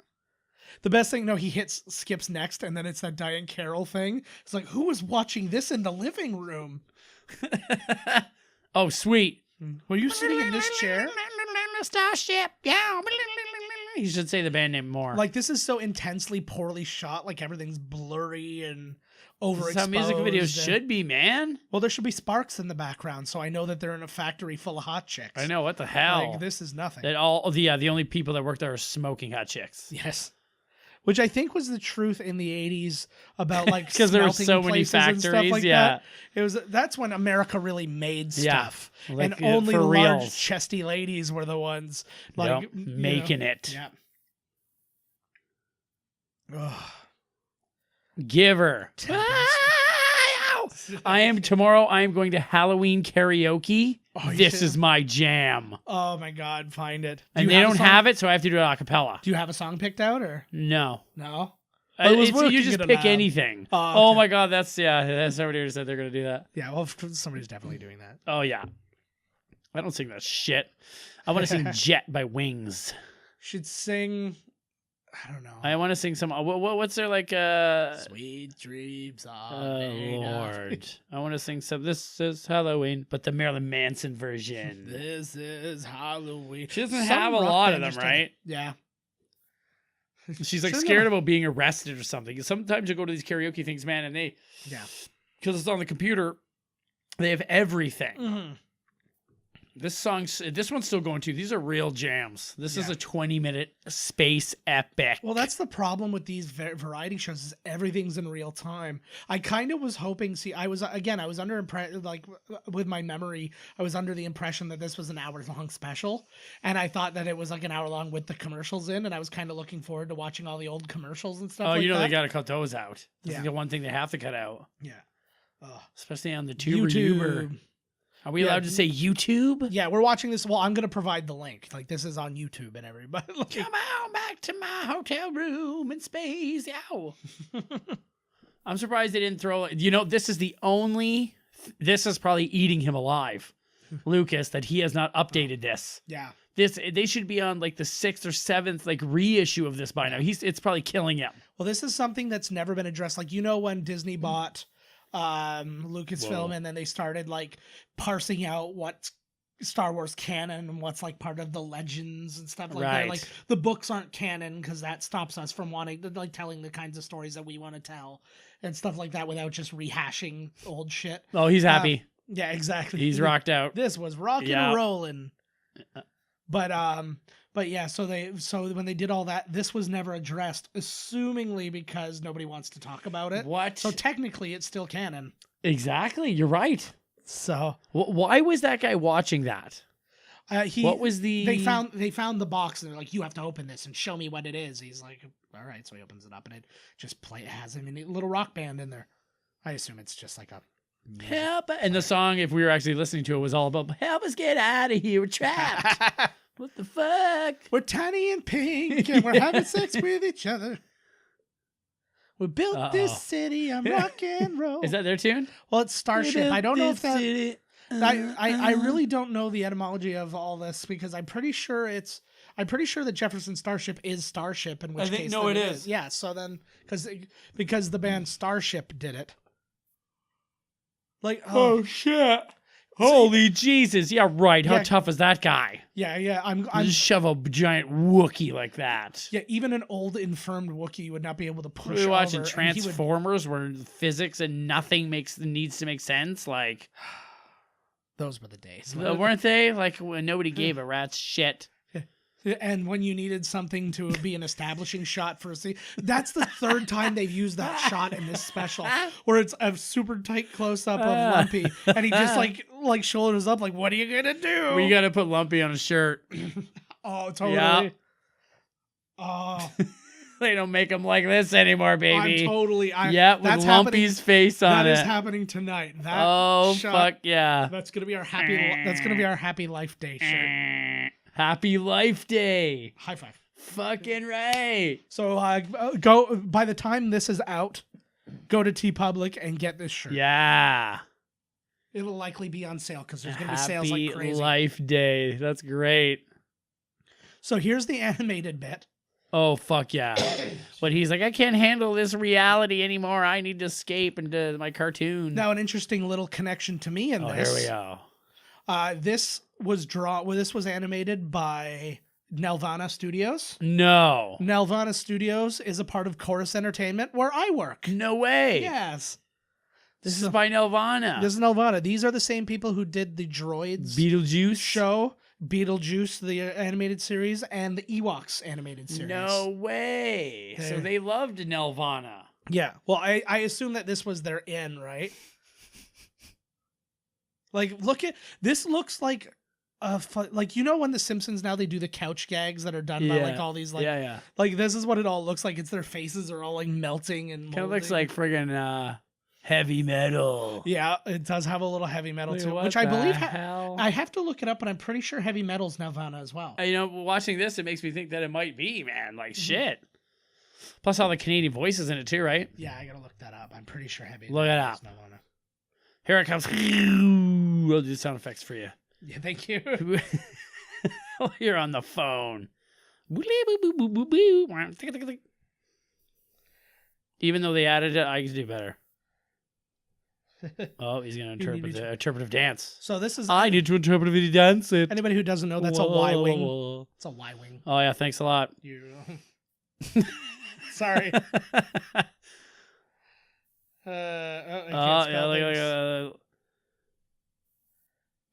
The best thing, no, he skips next, and then it's that Diane Carroll thing. It's like, who was watching this in the living room? Oh, sweet. Were you sitting in this chair? Starship. Yeah. You should say the band name more. Like, this is so intensely poorly shot. Like, everything's blurry and overexposed. That's how music videos and- should be, man. Well, there should be sparks in the background, so I know that they're in a factory full of hot chicks. I know, what the hell? Like, this is nothing. That the only people that work there are smoking hot chicks. Yes. Which I think was the truth in the 80s about like 'Cause there were smelting so many places and stuff factories, like yeah. that. That's when America really made Yeah. stuff. Like, and only for large reals. chesty ladies were the ones like Yep, making it. Yeah. Ugh. Giver. I am going to Halloween karaoke. Oh, you This should. is my jam. Oh my God, find it. And they don't have it, so I have to do it a cappella. Do you have a song picked out or No. no? I was You working just it pick aloud. anything. Oh, Oh okay. my God, that's somebody who said they're going to do that. Yeah, well, somebody's definitely doing that. Oh yeah. I don't sing that shit. I want to sing Jet by Wings. Should sing. I don't know. I want to sing some. What's their like? Sweet dreams are Oh made of- Lord! I want to sing some. This is Halloween, but the Marilyn Manson version. This is Halloween. She doesn't Some have a rock lot band of them, just did it. right? Yeah. She's like Sure scared enough. about being arrested or something. Sometimes you go to these karaoke things, man, and Yeah. because it's on the computer, they have everything. Mm-hmm. This one's still going too. These are real jams. This is Yeah. a 20-minute space epic. Well, that's the problem with these variety shows is everything's in real time. I kind of was hoping. See, I was under with my memory, I was under the impression that this was an hour-long special, and I thought that it was like an hour long with the commercials in, and I was kind of looking forward to watching all the old commercials and stuff. Oh, like you know that. they got to cut those out. That's Yeah. like the one thing they have to cut out, Yeah. Ugh. especially on the YouTube. Are we allowed to say YouTube? Yeah, we're watching this. Well, I'm gonna provide the link. Like this is on YouTube and everybody. Like, Come on back to my hotel room in space. Ow. I'm surprised they didn't throw it. You know, this is probably eating him alive, Lucas, that he has not updated this. yeah. they should be on like the 6th or 7th like reissue of this by now. It's probably killing him. Well, this is something that's never been addressed. Like, when Disney bought Lucasfilm, and then they started like parsing out what's Star Wars canon and what's like part of the legends and stuff like that. Like the books aren't canon because that stops us from wanting like telling the kinds of stories that we want to tell and stuff like that without just rehashing old shit. Oh, he's happy. Yeah, exactly. He's rocked out. This was rocking and rolling. But yeah, so when they did all that, this was never addressed, assumingly because nobody wants to talk about it. What? So technically, it's still canon. Exactly. You're right. So why was that guy watching that? What was the? They found the box and they're like, you have to open this and show me what it is. He's like, all right. So he opens it up and it just has him in a little rock band in there. I assume it's just like a help. And the song, if we were actually listening to it, was all about help us get out of here. We're trapped. What the fuck? We're tiny and pink and we're having sex with each other. We built this city on rock and roll. Is that their tune? Well, it's Starship. I don't know if that. City. I really don't know the etymology of all this because I'm pretty sure that Jefferson Starship is Starship. In which case, it is. Yeah. So then, because the band Starship did it. Like, oh shit. Holy Jesus. Yeah, right. How tough is that guy? Yeah. I'm just shove a giant Wookiee like that. Yeah, even an old infirmed Wookiee would not be able to push. We were watching over, Transformers where physics and nothing needs to make sense. Like, those were the days, weren't they? Like when nobody gave a rat's shit. And when you needed something to be an establishing shot for a scene, that's the third time they've used that shot in this special, where it's a super tight close up of Lumpy, and he just like shoulders up, like, "What are you gonna do?" We gotta put Lumpy on a shirt. Oh, totally. Yeah. Oh, they don't make him like this anymore, baby. I'm totally. With Lumpy's face on it. it. That is happening tonight. Fuck yeah! That's gonna be our happy. That's gonna be our Happy Life Day shirt. Happy Life Day. High five. Fucking right. So go by the time this is out, go to TeePublic and get this shirt. Yeah. It'll likely be on sale because there's going to be sales like crazy. Happy Life Day. That's great. So here's the animated bit. Oh, fuck yeah. But he's like, I can't handle this reality anymore. I need to escape into my cartoon. Now, an interesting little connection to me in this. Here we go. This was animated by Nelvana Studios. No. Nelvana Studios is a part of Chorus Entertainment where I work. No way. Yes. This is by Nelvana. This is Nelvana. These are the same people who did the Droids Beetlejuice show, Beetlejuice, the animated series, and the Ewoks animated series. No way. So they loved Nelvana. Yeah. Well, I assume that this was their in, right? Like, this looks like like, when the Simpsons now they do the couch gags that are done by like all these like like this is what it all looks like. It's their faces are all like melting and kind of looks like friggin' heavy metal. Yeah, it does have a little heavy metal to it, which I believe I have to look it up, but I'm pretty sure heavy metal's Nelvana as well. Watching this, it makes me think that it might be, man. Like shit. Plus all the Canadian voices in it too, right? Yeah, I gotta look that up. I'm pretty sure heavy. Look it up. Nelvana. Here it comes. We'll do sound effects for you. Yeah, thank you. You're on the phone. Even though they added it, I can do better. Oh, he's going to interpret the interpretive dance. So this is... I need to interpretively dance it. Anybody who doesn't know, that's a Y-wing. It's a Y-wing. Oh, yeah, thanks a lot. Sorry. Is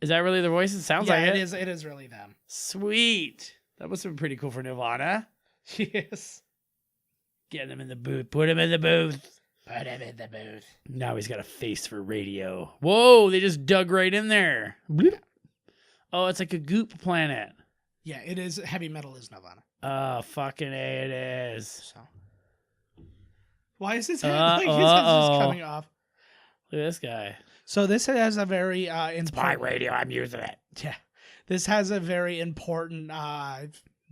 that really their voice? It sounds like it. It is really them. Sweet. That must have been pretty cool for Nirvana. Yes. Get him in the booth. Put him in the booth. Put him in the booth. Now he's got a face for radio. Whoa, they just dug right in there. Bloop. Oh, it's like a goop planet. Yeah, it is. Heavy metal is Nirvana. Oh, fucking A, it is. So. Why is his head his head's just coming off? Look at this guy. So this has a very it's my radio. I'm using it. Yeah, this has a very important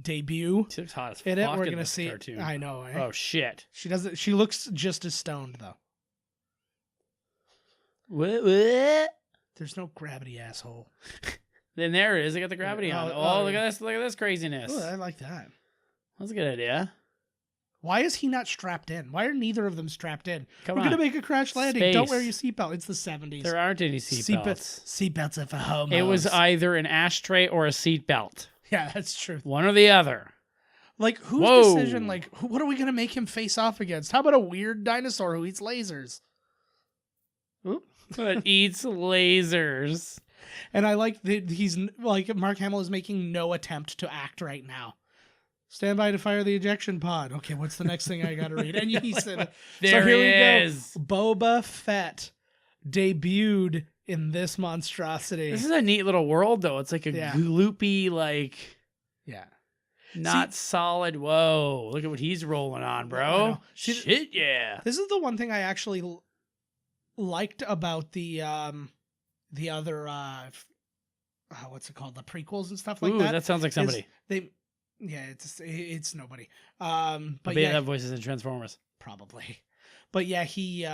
debut. She looks hot as in it. fuck We're in gonna this see. cartoon. I know. Eh? Oh shit. She doesn't. She looks just as stoned though. What? There's no gravity, asshole. Then there it is. They got the gravity on. Oh, look at this! Look at this craziness. Oh, I like that. That's a good idea. Why is he not strapped in? Why are neither of them strapped in? Come We're on. gonna make a crash landing. Space. Don't wear your seatbelt. It's the 70s. There aren't any seatbelts. Seatbelts are for homos. It was either an ashtray or a seatbelt. Yeah, that's true. One or the other. Like, whose Whoa. decision? Like, what are we gonna make him face off against? How about a weird dinosaur who eats lasers? Oop. But eats lasers. And I like that he's like Mark Hamill is making no attempt to act right now. Stand by to fire the ejection pod. Okay, what's the next thing I got to read? And he said, There so here he we is. go. Boba Fett debuted in this monstrosity. This is a neat little world, though. It's like a Yeah. gloopy, like Yeah. not solid. Whoa! Look at what he's rolling on, I bro. know. See, Shit, yeah. This is the one thing I actually liked about the other what's it called? The prequels and stuff like Ooh, that sounds like is somebody. It's nobody. But I bet yeah, that voice is in Transformers. probably. But yeah, he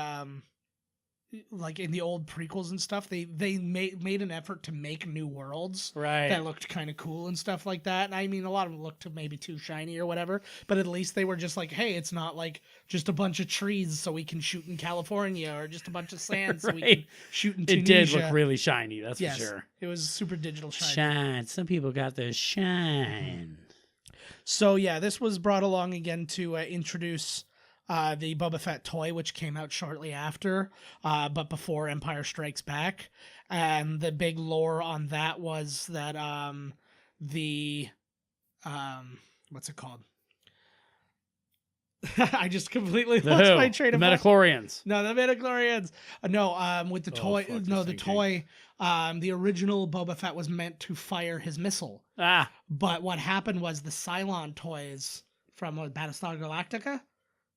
like in the old prequels and stuff, they made an effort to make new worlds Right. that looked kind of cool and stuff like that. And I mean, a lot of them looked maybe too shiny or whatever, but at least they were just like, hey, it's not like just a bunch of trees so we can shoot in California or just a bunch of sand so we can Right. shoot in It Tunisia. did look really shiny, that's Yes, for sure. it was super digital shiny. Shine. Some people got the shine. So yeah, this was brought along again to introduce the Boba Fett toy, which came out shortly after, but before Empire Strikes Back. And the big lore on that was that what's it called? I just completely The lost who? my train The of thought. Metachlorians. No, the Midichlorians. No, with the Oh, toy. fuck No, this the thing, toy. The original Boba Fett was meant to fire his missile. Ah. But what happened was the Cylon toys from Battlestar Galactica,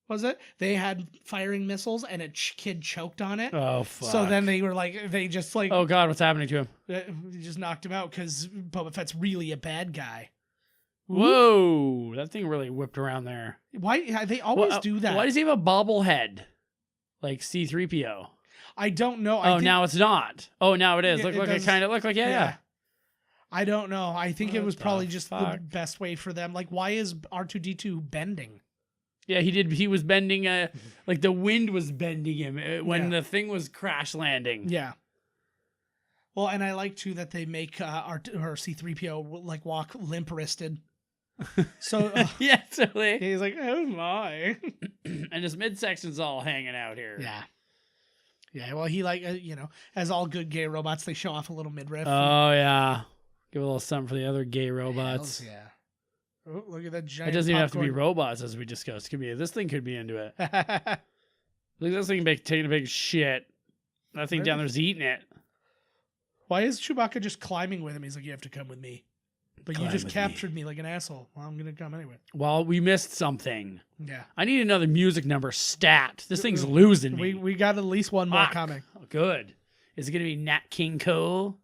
was it? They had firing missiles, and a kid choked on it. Oh, fuck. So then they were like, they just like, Oh, God, what's happening to him? just knocked him out because Boba Fett's really a bad guy. Whoa. That thing really whipped around there. Why they always do that? Why does he have a bobblehead? Like C-3PO. I don't know. Oh, now it's not. Oh, now it is. Yeah, Look, it look, it does- kind of looked like, yeah. I don't know. I think it What was the probably just the fuck? best way for them. Like, why is R2-D2 bending? Yeah, he did. He was bending, like the wind was bending him when Yeah. the thing was crash landing. Yeah. Well, and I like too that they make or C-3PO like walk limp wristed. So Yeah, totally. he's like, oh my. And his midsection's all hanging out here. Yeah. Yeah. Well, he like as all good gay robots, they show off a little midriff. Oh, yeah. Give a little something for the other gay robots. Hells yeah. Oh, look at that giant. It doesn't even have to be popcorn. robots, as we discussed. It could be this thing could be into it. Look at this thing taking a big shit. That thing Where down the- there's eating it. Why is Chewbacca just climbing with him? He's like, you have to come with me. But Climb you just with captured me like an asshole. Well, I'm gonna come anyway. Well, we missed something. Yeah. I need another music number stat. This thing's losing me. We got at least one more Fuck. coming. Oh, good. Is it going to be Nat King Cole?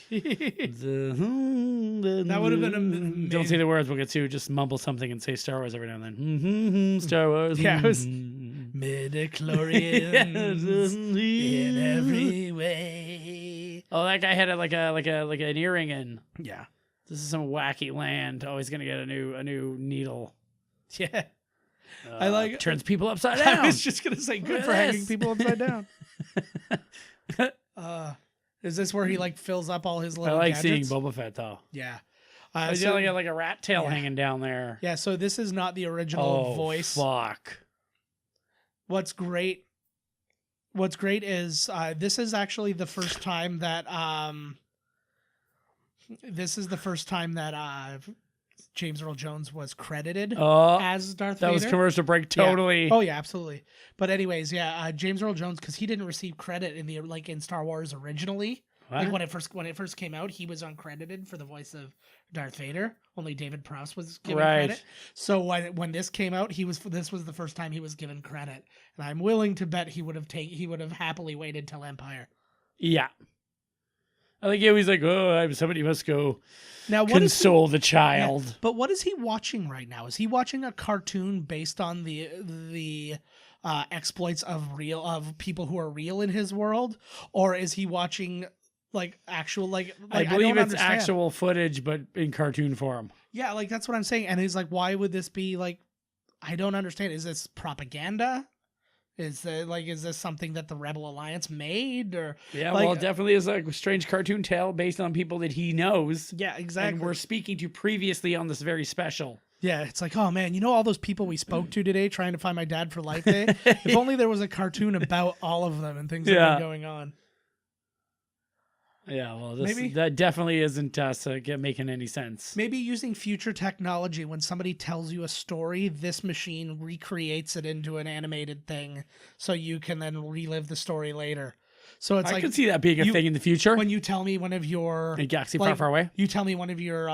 That would have been amazing. Don't say the words. We'll get to just mumble something and say Star Wars every now and then. Star Wars. Yeah, it was- Mhm. Midichlorians in every way. Oh, that guy had like an earring in. Yeah. This is some wacky land. Oh, he's gonna get a new needle. Yeah. I like- turns people upside I down. was just gonna say good at for hanging this. people upside down. Is this where he like fills up all his I little like gadgets? seeing Boba Fett though. Yeah. He's So- got like a rat tail Yeah. hanging down there. yeah, so this is not the original Oh, voice. fuck. What's great is this is actually the first time that James Earl Jones was credited Oh, as Darth that Vader. was commercial break. Yeah. Totally. Oh yeah, absolutely. But anyways, yeah, James Earl Jones, because he didn't receive credit in Star Wars originally. What? Like when it first came out, he was uncredited for the voice of Darth Vader. Only David Prowse was given Right. credit. So when this came out, this was the first time he was given credit, and I'm willing to bet he would have happily waited till Empire. Yeah. I think he was like, oh, somebody must go Now what is he, console the child. Yeah, but what is he watching right now? Is he watching a cartoon based on the exploits of people who are real in his world, or is he watching like actual like I don't believe it's understand. actual footage, but in cartoon form. Yeah, like that's what I'm saying. And he's like, why would this be like? I don't understand. Is this propaganda? Is this something that the Rebel Alliance made or? Yeah, like, well, it definitely is a strange cartoon tale based on people that he knows. Yeah, exactly. And we're speaking to previously on this very special. Yeah, it's like, oh man, you know all those people we spoke to today trying to find my dad for Life Day? If only there was a cartoon about all of them and things that have been going on. Yeah, well, Maybe- that definitely isn't us making any sense. Maybe using future technology, when somebody tells you a story, this machine recreates it into an animated thing so you can then relive the story later. So it's I like could see that being a thing in the future. when you tell me one of your A galaxy like, far, far away. You tell me one of your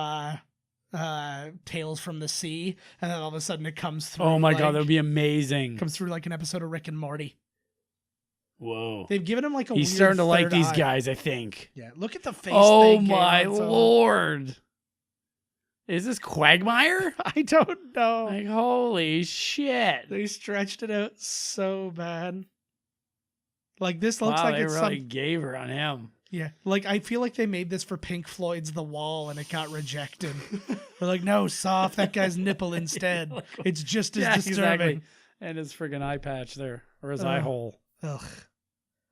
Tales from the Sea, and then all of a sudden it comes through. Oh my god, like- that would be amazing. comes through like an episode of Rick and Morty. Whoa. They've given him like a He's weird starting to like third these eye. guys, I think. Yeah, look at the face. Oh they gave my on some- lord. Is this Quagmire? I don't know. Like, holy shit. They stretched it out so bad. Like this looks Wow, like they it's really some. gave her on him. Yeah, like I feel like they made this for Pink Floyd's The Wall and it got rejected. They're like, no, saw off that guy's nipple instead. It's just as disturbing. And his friggin' eye patch there, or his eye hole. Ugh.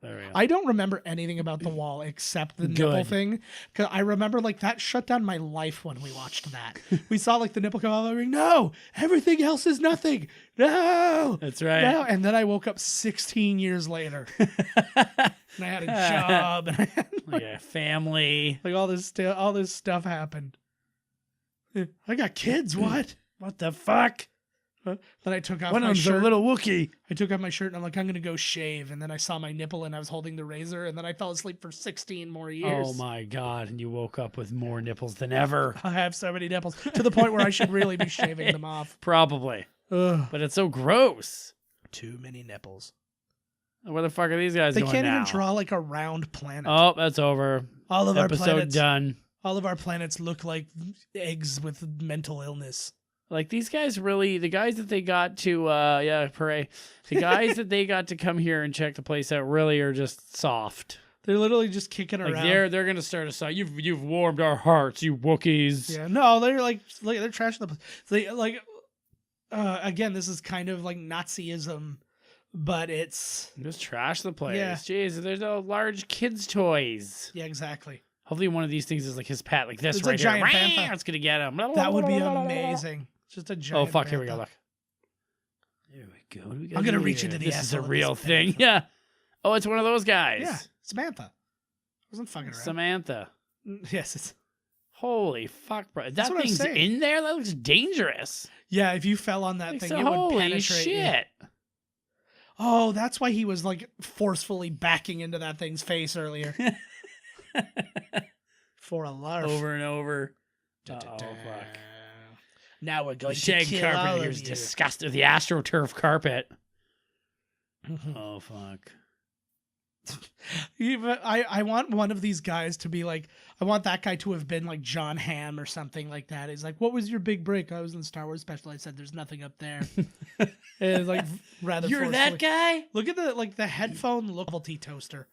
There we go. I don't remember anything about The Wall except the nipple Good. thing. Cause I remember like that shut down my life when we watched that. We saw like the nipple come out. I'm like, no, everything else is nothing. No, That's right. no. And then I woke up 16 years later, and I had a job, and I had, Like a family. like all this stuff happened. I got kids. What? What the fuck? Then I took off One my of them's a shirt. little Wookiee. I took off my shirt and I'm like, I'm gonna go shave. And then I saw my nipple and I was holding the razor, and then I fell asleep for 16 more years. Oh my god! And you woke up with more nipples than ever. I have so many nipples to the point where I should really be shaving them off. Probably. Ugh. But it's so gross. Too many nipples. Where the fuck are these guys They going can't now? even draw like a round planet. Oh, that's over. all of our Episode planets, done. all of our planets look like eggs with mental illness. Like these guys really, the guys that they got to, hooray. The guys that they got to come here and check the place out really are just soft. They're literally just kicking Like around. they're gonna start us out. You've warmed our hearts, you Wookiees. Yeah, no, they're like they're trashing the place. They like again, this is kind of like Nazism, but it's Just trash the place. Yeah. Jeez, there's no large kids' toys. yeah, exactly. Hopefully one of these things is like his pet, like this It's a right giant here. panther. It's gonna get him. That would be amazing. Just a giant. Oh fuck! Here we go. panther. Look. There we go. What do we got I'm gonna here? reach into the This is a asshole of real this thing. panther. Yeah. Oh, it's one of those guys. Yeah, Samantha. I wasn't fucking around. Samantha. Yes, it's Holy fuck, bro! That what I'm thing's saying. in there. That looks dangerous. yeah. If you fell on that Like, thing, so it would holy penetrate you. shit! Oh, that's why he was like forcefully backing into that thing's face earlier. For a larf. Over and over. Da, da, Oh da. fuck! Now we're The going to shag kill all carpet of here's you. disgusting. The AstroTurf carpet. Oh fuck! I want one of these guys to be like, I want that guy to have been like John Hamm or something like that. He's like, what was your big break? I was in the Star Wars special. I said, there's nothing up there. And it's like rather You're that forcefully. guy. Look at the headphone novelty toaster.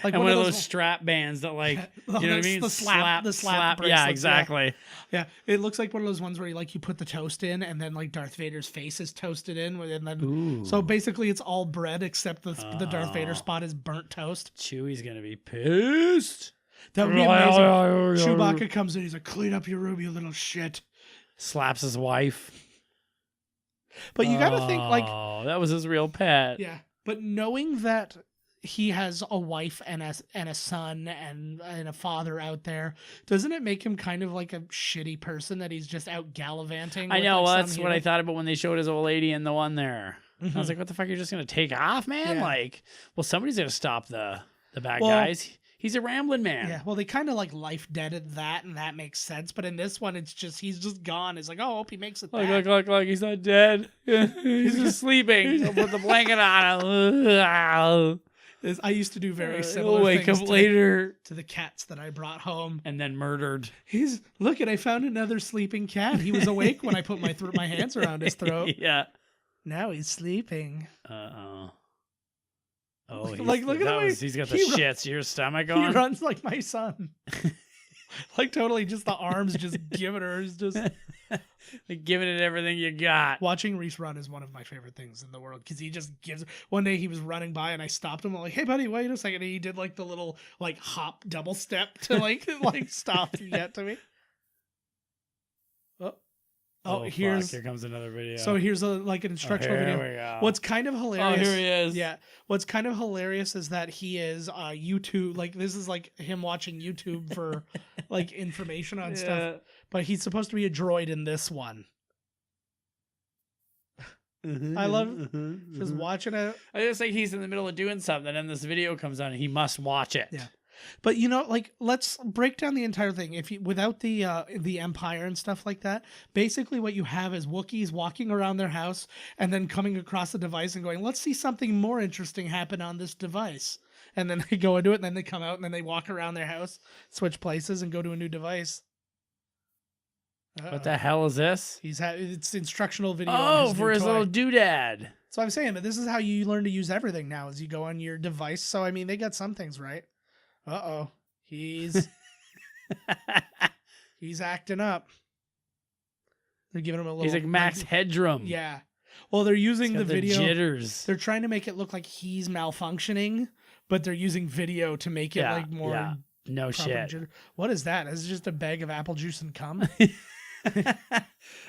Like And one one of of those strap bands that like, you know what I mean? The slap Yeah, bracelets, exactly. Yeah, it looks like one of those ones where you put the toast in, and then like Darth Vader's face is toasted in, and then Ooh. so basically it's all bread except the Darth Vader Oh. spot is burnt toast. Chewie's gonna be pissed. That would be amazing. Chewbacca comes in, he's like, "Clean up your room, you little shit." Slaps his wife. But you got to think like, Oh, that was his real pet. yeah. But knowing that he has a wife and a son and a father out there, doesn't it make him kind of like a shitty person that he's just out gallivanting? I with, know. like, Well, some that's what I human? thought about when they showed his old lady and the one there. I Mhm. was like, what the fuck? You're just going to take off, man? Yeah. Like, well, somebody's going to stop the bad Well, guys. He's a rambling man. Yeah, well, they kind of like life deaded that, and that makes sense. But in this one, it's just he's just gone. It's like, oh, I hope he makes it back. Look, he's not dead. He's just sleeping. He'll put the blanket on. I used to do very He'll similar wake things up to later. the cats that I brought home. And then murdered. Look at, I found another sleeping cat. He was awake when I put my hands around his throat. Yeah. Now he's sleeping. Uh-oh. Oh, Like, look at the way he's got the he shits. Your stomach He on. runs like my son. Like totally just the arms just giving her is just Like, giving it everything you got. watching Reese run is one of my favorite things in the world because he just gives. One day he was running by and I stopped him. I'm like, "Hey buddy, wait a second." And he did like the little like hop double step to like like stop to get to me. Oh, fuck, here's here comes another video. so here's like an instructional here video. we go. What's kind of hilarious? Oh, here he is. Yeah. What's kind of hilarious is that he is YouTube. Like this is like him watching YouTube for like information on stuff. But he's supposed to be a droid in this one. I love just watching it. I just think he's in the middle of doing something, and this video comes on, and he must watch it. Yeah. But you know, like let's break down the entire thing. If you without the Empire and stuff like that, basically what you have is Wookiees walking around their house and then coming across the device and going, "Let's see something more interesting happen on this device." And then they go into it, and then they come out, and then they walk around their house, switch places, and go to a new device. What the hell is this? It's instructional video. Oh, on for his new little toy. doodad. So I'm saying, but this is how you learn to use everything now, is you go on your device. So I mean, they got some things right. He's acting up. They're giving him a little. He's like Max Headroom. Yeah. Well, they're using He's got the video. jitters. They're trying to make it look like he's malfunctioning, but they're using video to make it like more. Yeah. No proper shit. jitter. What is that? Is it just a bag of apple juice and cum?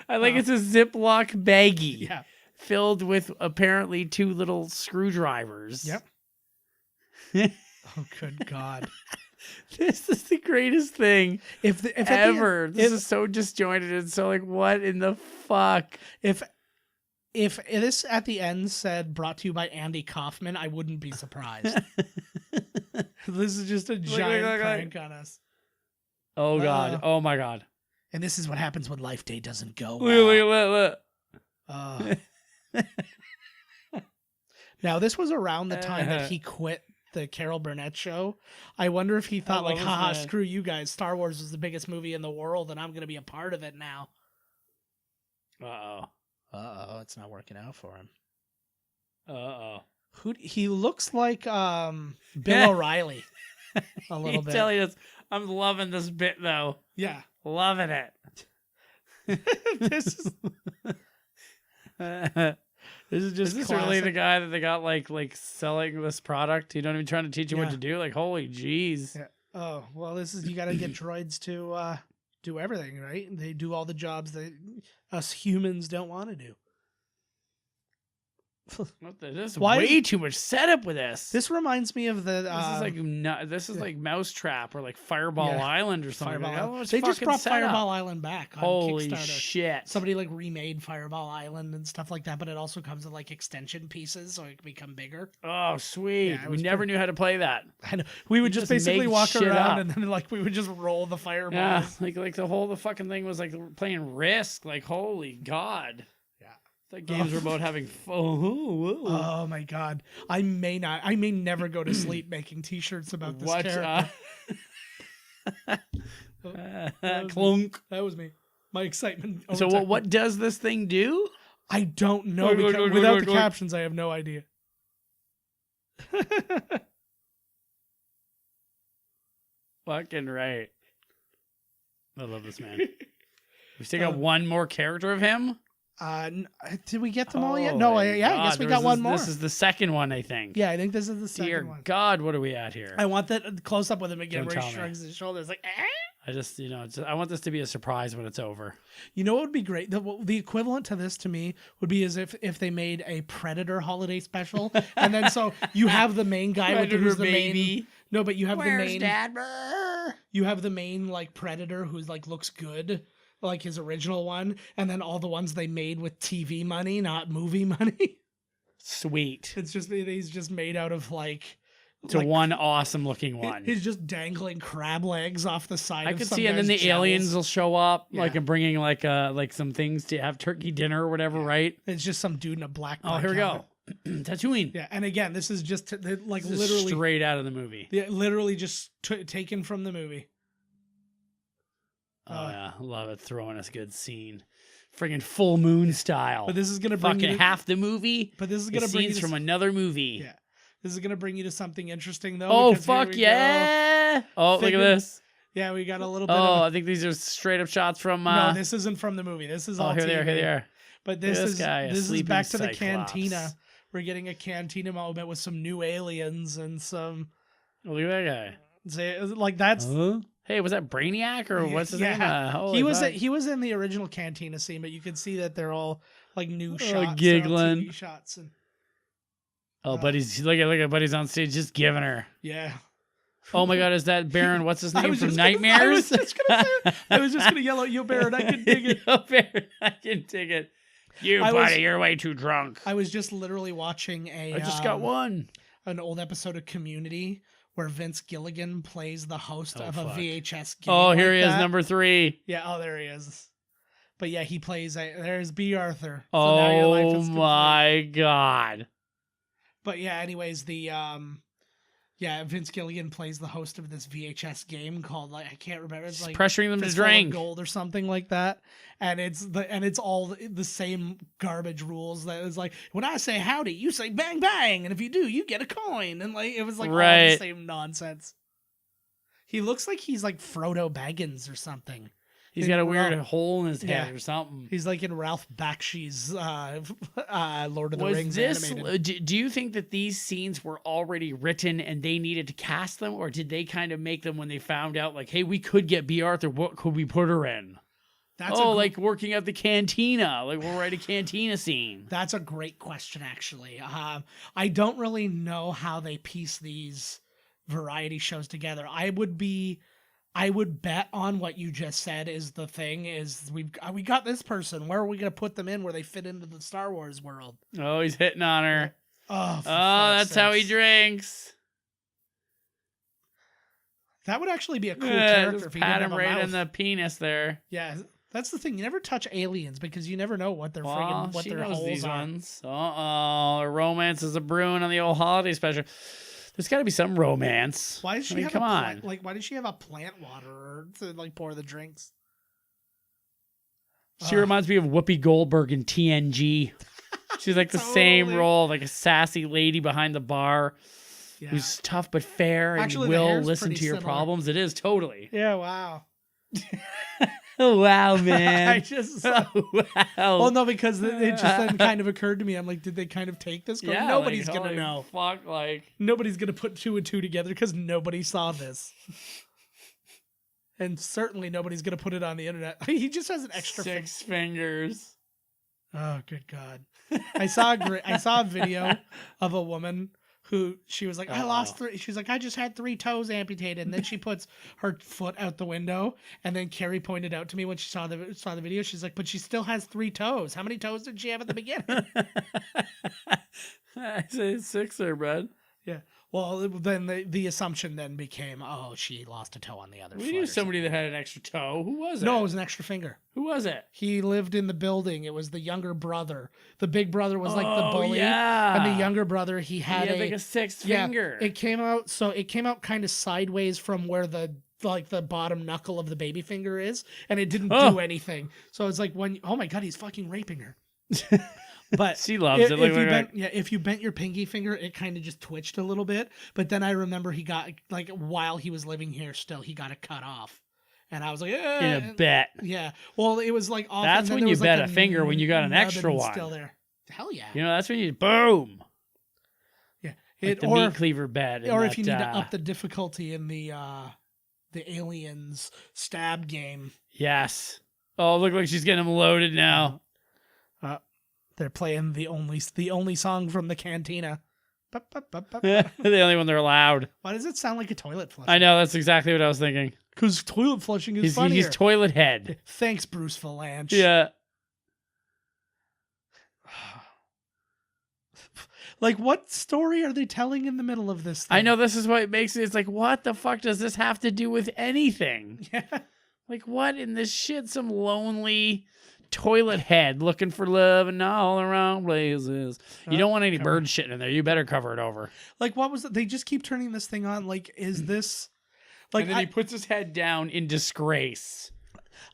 I like it's a Ziploc baggie. Yeah. Filled with apparently 2 little screwdrivers. Yep. Oh, good God. This is the greatest thing If ever. This is so disjointed and so like, what in the fuck? If this at the end said brought to you by Andy Kaufman, I wouldn't be surprised. This is just a giant prank on us. Oh God. Oh my God. And this is what happens when Life Day doesn't go Look. Now, this was around the time that he quit the Carol Burnett show. I wonder if he thought like, haha, screw you guys. Star Wars is the biggest movie in the world and I'm going to be a part of it now. Uh-oh. It's not working out for him. Uh-oh. He looks like Bill O'Reilly a little bit. Telling us, I'm loving this bit though. Yeah. Loving it. This is Is this really the guy that they got like selling this product? You know what I mean? Trying to teach you what to do? Like, holy jeez. Yeah. Oh, well, this is, you got to get droids to do everything, right? They do all the jobs that us humans don't want to do. This is way too much setup with this. This reminds me of the. This is like Mousetrap or like Fireball Island or something. They just brought Fireball Island back on Holy Kickstarter. shit! Somebody like remade Fireball Island and stuff like that, but it also comes with like extension pieces, so it can become bigger. Oh, sweet! Yeah, we never knew how to play that. I know. We would just basically make walk shit around up. and then like we would just roll the fireballs. Yeah, like the fucking thing was like playing Risk. Like, holy God. The games were about having fun. Oh my God. I may never go to sleep making t-shirts about this character. Clunk. That was me. My excitement. So what does this thing do? I don't know. Because without the captions, I have no idea. Fucking right. I love this man. We still got one more character of him? Did we get them all yet? No, I guess we got one more. This is the second one, I think. Yeah, I think this is the second one. Dear God, what are we at here? I want that close up with him again, Don't where he tell me. shrugs his shoulders like, I just, I want this to be a surprise when it's over. You know what would be great? The equivalent to this to me would be as if they made a Predator holiday special, and then so you have the main guy with who's the main. No, but you have the main. Dad? You have the main like Predator who's like looks good, like his original one, and then all the ones they made with TV money, not movie money. Sweet. It's just he's just made out of like. It's a one awesome looking one. He's just dangling crab legs off the side. I could see, and then the aliens will show up, like and bringing like some things to have turkey dinner or whatever, right? It's just some dude in a black. Oh, here we go. Tatooine. Yeah, and again, this is just like this is literally straight out of the movie. Yeah, literally just taken from the movie. Oh yeah, love it. Throwing us a good scene, friggin' full moon style. But this is gonna bring fucking half the movie. But this is gonna bring scenes from another movie. Yeah. This is gonna bring you to something interesting though. Oh, because here fuck we go. yeah. Oh, look at Figured- this. Yeah, we got a little bit Oh, of I think these are straight up shots from. no, this isn't from the movie. This is all here they are. TV. Here they are. But Look at this this is guy, a this is sleeping back to the Cyclops. cantina. We're getting a cantina moment with some new aliens and some Oh, look at that guy. like that's Huh? Hey, was that Brainiac or what's his name? he was fuck. he was in the original cantina scene, but you can see that they're all like new shots, they're all giggling. TV shots, and Oh, buddy's look at buddy's on stage just giving her. yeah. Oh my God, is that Baron? What's his name from I was Nightmares? just gonna yell at you, Baron. I can dig it. Yo, Baron, I can dig it. You I buddy, was- you're way too drunk. I was just literally watching I just got one. an old episode of Community where Vince Gilligan plays the host Oh, of fuck. a VHS game. Oh, here like he is, that. number 3. Yeah, oh, there he is. But yeah, he plays. There's B. Arthur. So now your life Oh is complete. my God. But yeah, anyways, Vince Gilligan plays the host of this VHS game called I can't remember. It's Just like pressuring them to Fistful of drink. Gold or something like that. And it's all the same garbage rules. That is like when I say howdy, you say bang bang, and if you do, you get a coin. And like it was like all the Right. same nonsense. He looks like he's like Frodo Baggins or something. He's got a weird Ralph- hole in his head Yeah. or something. He's like in Ralph Bakshi's Lord of the Was Rings this? animated. Do you think that these scenes were already written and they needed to cast them, or did they kind of make them when they found out, like, hey, we could get B. Arthur? What could we put her in? That's Like working at the cantina. Like we'll write a cantina scene. That's a great question, actually. I don't really know how they piece these variety shows together. I would bet on what you just said is the thing is we got this person. Where are we going to put them in where they fit into the Star Wars world? Oh, he's hitting on her. Oh, That's how he drinks. That would actually be a cool Yeah, character just if he pat didn't him have a right mouth. in the penis there. Yeah, that's the thing. You never touch aliens because you never know what their friggin' what she their knows holes these are. ones. A romance is a brewing on the old holiday special. There's got to be some romance. Why does she I mean, have come a on? why does she have a plant water to like pour the drinks? She reminds me of Whoopi Goldberg in TNG. She's like the same Totally. role, like a sassy lady behind the bar Yeah. who's tough but fair and Actually, the will hair's listen pretty to your similar. problems. It is totally. Yeah, wow. Oh, wow, I man. just wow. well, no, because it just then kind of occurred to me. I'm like, did they kind of take this? Yeah, Nobody's like, gonna holy know. Fuck, like. Nobody's gonna put 2 and 2 together because nobody saw this, and certainly nobody's gonna put it on the internet. He just has an extra 6 fingers. Oh, good God! I saw a video of a woman who she was like, I lost 3. She's like, I just had 3 toes amputated, and then she puts her foot out the window, and then Carrie pointed out to me when she saw the video, she's like, but she still has 3 toes. How many toes did she have at the beginning? I say 6 there, bud. Yeah. Well, then the assumption then became, oh, she lost a toe on the other We foot. knew or somebody that had an extra toe. Who was it? something. No, it was an extra finger. Who was it? He lived in the building. It was the younger brother. The big brother was like the Oh, bully, yeah. and the younger brother he He had, had like a 6th finger. It came out kind of sideways from where the bottom knuckle of the baby finger is, and it didn't do anything. So it's like oh my God, he's fucking raping her. But She loves it. Look, look, look. if you bent your pinky finger, it kind of just twitched a little bit. But then I remember he got like while he was living here, still he got it cut off, and I was like, In a bet. yeah. Well, it was like off. That's and then when there you was, bet like, a finger when you got an nubbin extra one. still there. Hell yeah. You know, that's when you boom. Yeah. Like the meat cleaver bet. in Or if that, you need to up the difficulty in the aliens stab game. Yes. Oh, look like she's getting them loaded now. They're playing the only song from the cantina. The only one they're allowed. Why does it sound like a toilet flush? I know, that's exactly what I was thinking. Because toilet flushing is He's funnier. toilet head. Thanks, Bruce Valanche. Yeah. Like, what story are they telling in the middle of this thing? I know, this is what it makes it. It's like, what the fuck does this have to do with anything? Yeah. Like, what in this shit? Some lonely toilet head looking for love in all the wrong places. You don't want any bird shit in there. You better cover it over. Like, what was it? They just keep turning this thing on. Like, is this... Like, And then he puts his head down in disgrace.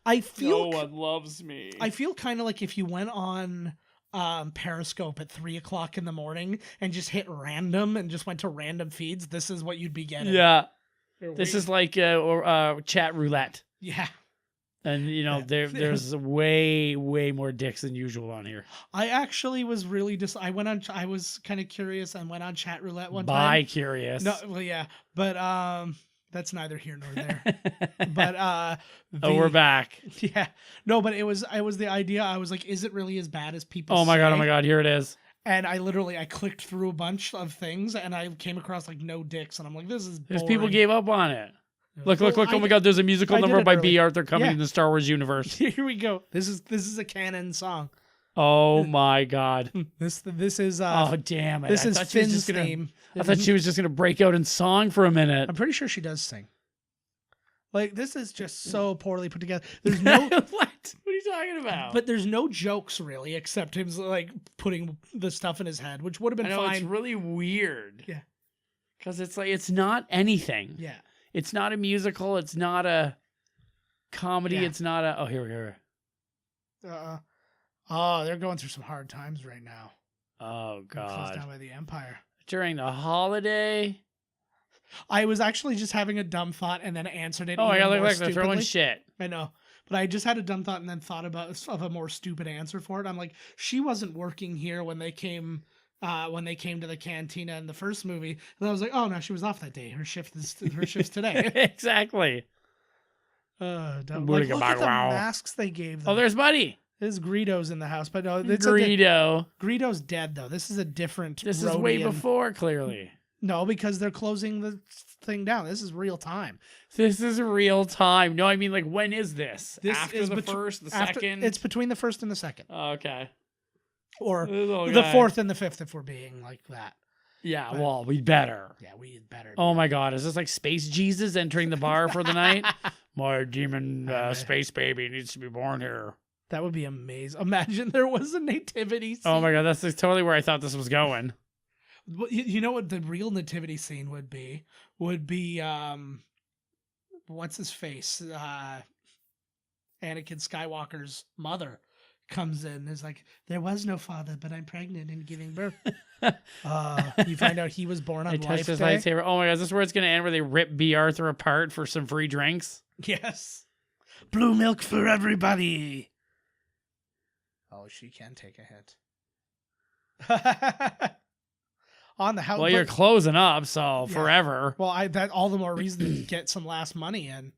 I feel... No one loves me. I feel kind of like if you went on Periscope at 3:00 in the morning and just hit random and just went to random feeds, this is what you'd be getting. Yeah. Or This we- is like chat roulette. yeah. And, you know, Yeah. there's way, way more dicks than usual on here. I actually was really I was kind of curious and went on chat roulette one By time. curious. No, well, yeah, but that's neither here nor there. But Oh, we're back. yeah, no, but it was the idea. I was like, is it really as bad as people? Oh my say? god, here it is. And I clicked through a bunch of things and I came across like no dicks, and I'm like, this is boring. There's people gave up on it. Look! Well, Oh my god, there's a musical I did number it by early. B. Arthur coming Yeah. in the Star Wars universe. Here we go. This is a canon song. Oh my god. This is Oh damn it. this I is thought she was Finn's just gonna- theme. I thought she was just gonna break out in song for a minute. I'm pretty sure she does sing. Like, this is just so poorly put together. There's no What? What are you talking about? but there's no jokes really, except him like putting the stuff in his head, which would have I been know it's fine. really weird. Yeah. Because it's like it's not anything. Yeah. It's not a musical. It's not a comedy. Yeah. It's not a. Oh, here we go. Oh, they're going through some hard times right now. Oh Closed god. down by the Empire. During the holiday. I was actually just having a dumb thought and then answered it. Oh my even god! more Look, they're throwing stupidly. shit. I know. But I just had a dumb thought and then thought of a more stupid answer for it. I'm like, she wasn't working here when they came to the cantina in the first movie. And I was like, oh no, she was off that day. Her shift's today. Exactly. Dumb. Booty Like, look at the wow. masks they gave them. Oh, there's Buddy. There's Greedo's in the house, but no, it's Greedo. Greedo's dead though. This is a different. This is way Rhodian- before, clearly. No, because they're closing the thing down. This is real time. This is real time. No, I mean, like, when is this? This After is the betw- first, the After, second? it's between the first and the second, Oh, okay. or This little the guy. fourth and the fifth, if we're being like that. Yeah, But- well, we better. Yeah, we better. Oh my god, is this like Space Jesus entering the bar for the night? My demon space baby needs to be born here. That would be amazing. Imagine there was a nativity scene. Oh my god, that's like totally where I thought this was going. Well, you know what the real nativity scene would be? What's his face? Anakin Skywalker's mother comes in and is like, there was no father, but I'm pregnant and giving birth. You find out he was born on I Life touched his Day. lightsaber. Oh my god, is this where it's gonna end where they rip B. Arthur apart for some free drinks? Yes. Blue milk for everybody. Oh, she can take a hit. On the house. Well, you're closing up, so Yeah. forever. Well, that all the more reason to get some last money in.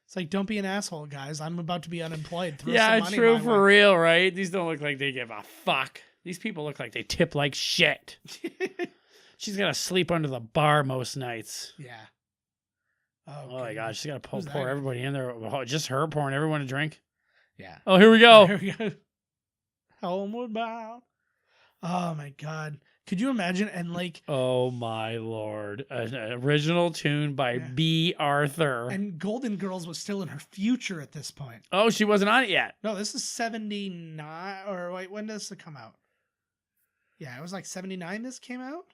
It's like, don't be an asshole, guys. I'm about to be unemployed. Throw Yeah, some it's money true my for way. real, right? These don't look like they give a fuck. These people look like they tip like shit. She's gotta sleep under the bar most nights. Yeah. Oh my god, she's gotta Who's pour that? everybody in there. Oh, just her pouring everyone a drink. Yeah. Oh, here we go. There we go. Homeward bound. Oh my god. Could you imagine? And like, Oh my lord. An original tune by Yeah. B. Arthur. and Golden Girls was still in her future at this point. Oh, she wasn't on it yet. No, this is 79. Or wait, when does it come out? Yeah, it was like 79 this came out?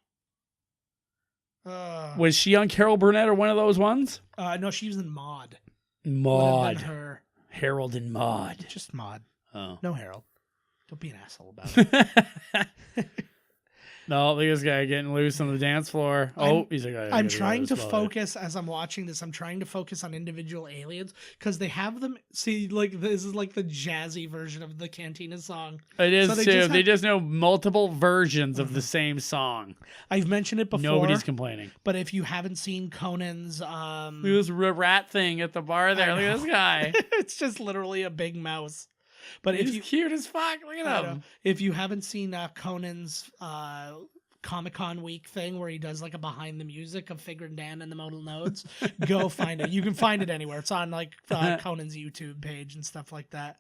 Was she on Carol Burnett or one of those ones? No, she was in Maud. Would have Maud. been her. Harold and Maud. Just Maud. Oh. No Harold. Don't be an asshole about it. No, look at this guy getting loose on the dance floor. Oh, he's like, I'm trying to focus as I'm watching this. I'm trying to focus on individual aliens because they have them. See, like, this is like the jazzy version of the Cantina song. It is So they too. just They have- just know multiple versions of the same song. I've mentioned it before. Nobody's complaining. But if you haven't seen Conan's, Look at this rat thing at the bar there. I Look at know. this guy. it's just literally a big mouse. But He's if you cute as fuck. Look I at know. him. If you haven't seen Conan's Comic-Con week thing where he does like a behind the music of Figure Dan and the Modal Nodes, go find it. You can find it anywhere. It's on like Conan's YouTube page and stuff like that.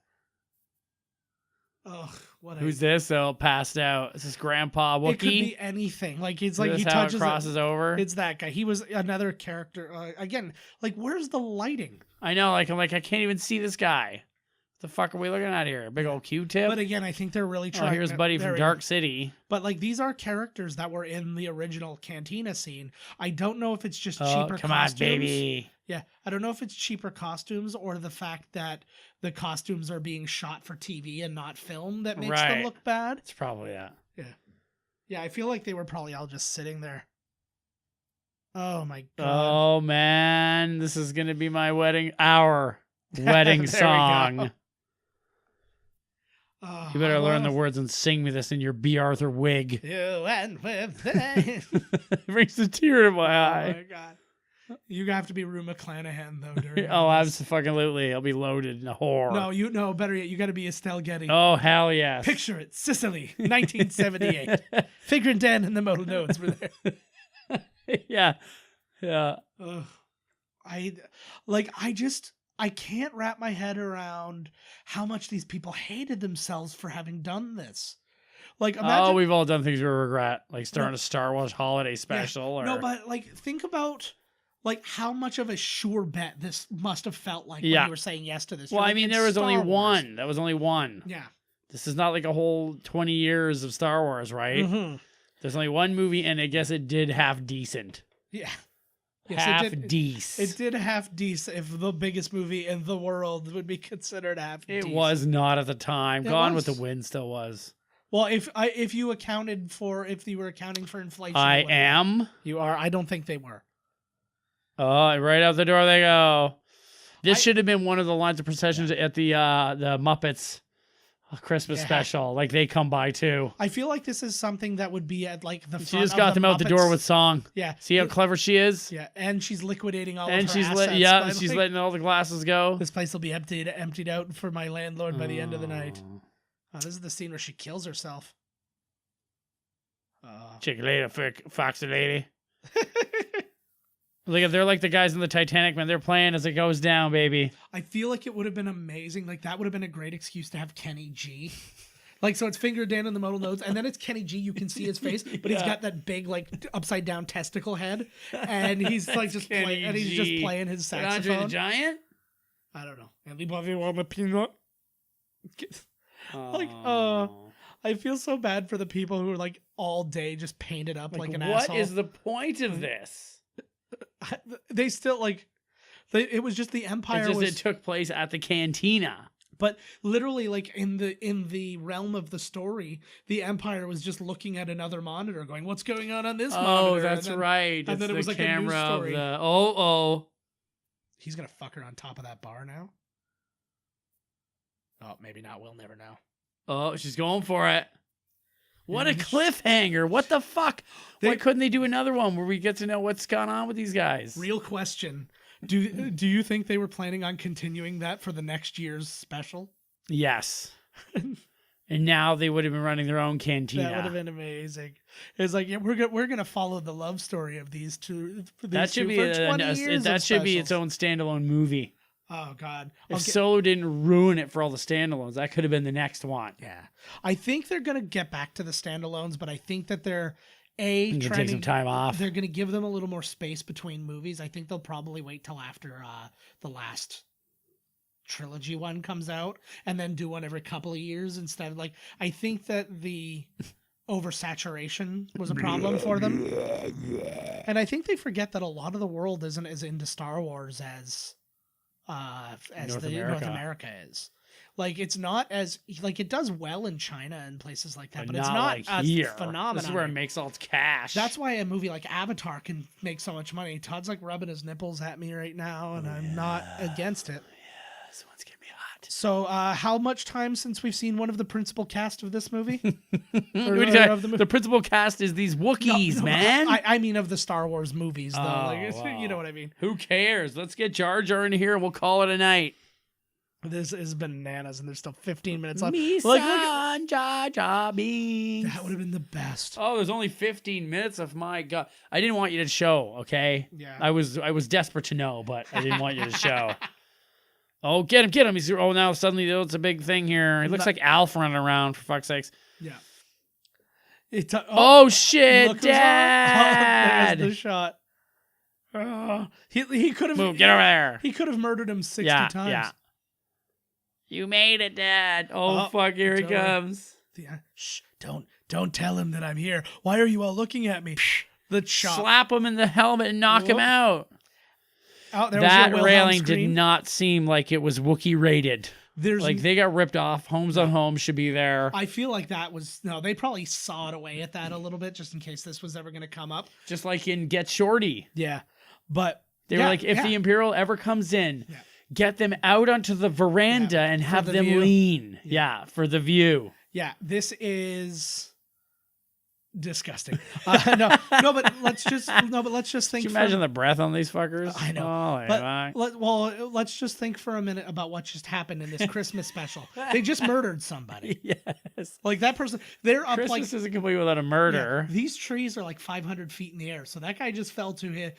Oh, what Who's this? Oh, passed out. Is this Grandpa Wookie? It could be anything. Like it's like Is he this how it touches crosses over. It's that guy. He was another character. Again, like where's the lighting? I know. Like I'm like I can't even see this guy. The fuck are we looking at here? Big old Q-tip? But again, I think they're really Oh, trying. here's Buddy from Dark City. But like these are characters that were in the original Cantina scene. I don't know if it's just Oh, cheaper come costumes. on, baby. Yeah, I don't know if it's cheaper costumes or the fact that the costumes are being shot for TV and not film that makes them Right. look bad. It's probably that. Yeah, I feel like they were probably all just sitting there. Oh my god. Oh, man. This is going to be my wedding There we song. go. Oh, You better I learn the love words and sing me this in your B. Arthur wig. You and with me. It brings a tear to my Oh eye. my god. You have to be Rue McClanahan though during Oh, all this. absolutely. I'll be loaded in a whore. No, better yet, you got to be Estelle Getty. Oh, hell yes. Picture it, Sicily, 1978. Figure and Dan and the Modal Nodes were there. Yeah. Yeah. Ugh. I can't wrap my head around how much these people hated themselves for having done this. Like, imagine. Oh, we've all done things we regret, like starting a Star Wars holiday special. Or... No, but like, think about like how much of a sure bet this must have felt like when Yeah. you were saying yes to this. Well, You're I like, mean, it's there was only Star Wars. one. That was only one. Yeah. This is not like a whole 20 years of Star Wars, right? Mhm. There's only one movie, and I guess it did half decent. Yeah. Half it did, decent. it did half decent if the biggest movie in the world would be considered half It decent. was not at the time. It Gone was. with the Wind still was. Well, if you were accounting for inflation, I it would be. am. You are. I don't think they were. Oh, right out the door they go. This I- should have been one of the lines of processions at the Muppets Christmas Yeah. special. Like they come by too. I feel like this is something that would be at like the She front just of got the them out the door Muppets. with song. Yeah. See how clever she is? Yeah, and she's liquidating all And of her she's assets. yeah, by, she's like, letting all the glasses go. This place will be emptied out for my landlord by the end of the night. Oh, this is the scene where she kills herself. Chicken later, foxy lady. Like they're like the guys in the Titanic, man. They're playing as it goes down, baby. I feel like it would have been amazing. Like that would have been a great excuse to have Kenny G. Like, so it's Finger Dan in the Modal Nodes, and then it's Kenny G. You can see his face, but he's got that big, like, upside down testicle head, and he's like just Kenny playing, and he's G. just playing his Andre the saxophone. Giant. I don't know. Anybody want a peanut? Like, Oh. I feel so bad for the people who are like all day just painted up like an asshole. What is the point of this? They still like. It was just the Empire It took place at the cantina. But literally, like in the realm of the story, the Empire was just looking at another monitor, going, "What's going on this monitor?" Oh, that's and then, right. And then it was like a news camera of story. the. Oh. He's gonna fuck her on top of that bar now. Oh, maybe not. We'll never know. Oh, she's going for it. What a Yeah. cliffhanger. What the fuck? Why They- couldn't they do another one where we get to know what's going on with these guys? Real question: Do you think they were planning on continuing that for the next year's special? Yes. And now they would have been running their own cantina. That would have been amazing. It's like, yeah, we're gonna follow the love story of these two. That should be for 20 years that of should be its specials. own standalone movie. Oh God! If Solo didn't ruin it for all the standalones, that could have been the next one. Yeah, I think they're gonna get back to the standalones, but I think that they're You can take some time off. They're gonna give them a little more space between movies. I think they'll probably wait till after the last trilogy one comes out, and then do one every couple of years instead of like. I think that the oversaturation was a problem for them, and I think they forget that a lot of the world isn't as into Star Wars as North America is. Like it's not as like it does well in China and places like that, but it's not like as here. phenomenal. This is where it makes all its cash. That's why a movie like Avatar can make so much money. Todd's like rubbing his nipples at me right now, and I'm not against it. this one's getting me hot. So, how much time since we've seen one of the principal cast of this movie? What are you of talking- the principal cast is these Wookiees, No, man. I mean of the Star Wars movies, though. Oh, Like, wow. You know what I mean? Who cares? Let's get Jar Jar in here and we'll call it a night. This is bananas, and there's still 15 minutes left. Me Look, son, Jar Jar Binks. that would have been the best. Oh, there's only 15 minutes of my God. I didn't want you to show, okay? Yeah. I was desperate to know, but I didn't want you to show. Oh, get him. He's now suddenly it's a big thing here. He looks like Alf running around, for fuck's sakes. Yeah. It's Oh, shit, look who's on. Dad. There's the shot. He could have Move, get over there. He could have murdered him 60 Yeah, times. yeah. You made it, Dad. Oh, Oh, fuck, here he it's over. comes. Yeah. Shh! Don't tell him that I'm here. Why are you all looking at me? The chop. Slap him in the helmet and knock him Whoop. out. Oh, there That was your Wilhelm railing did scream. not seem like it was Wookiee rated. There's Like, they got ripped off. Homes on Homes should be there. I feel like that was no. They probably sawed away at that a little bit just in case this was ever going to come up. Just like in Get Shorty. Yeah, but They were yeah, like, if yeah. the Imperial ever comes in, Yeah. get them out onto the veranda and for have the them view. lean. Yeah, for the view. Yeah, this is disgusting. But let's just think. Can you imagine the breath on these fuckers? I know, Oh, but my. let's just think for a minute about what just happened in this Christmas special. They just murdered somebody. Yes. Like that person, they're up Christmas like isn't complete without a murder. yeah, these trees are like 500 feet in the air, so that guy just fell to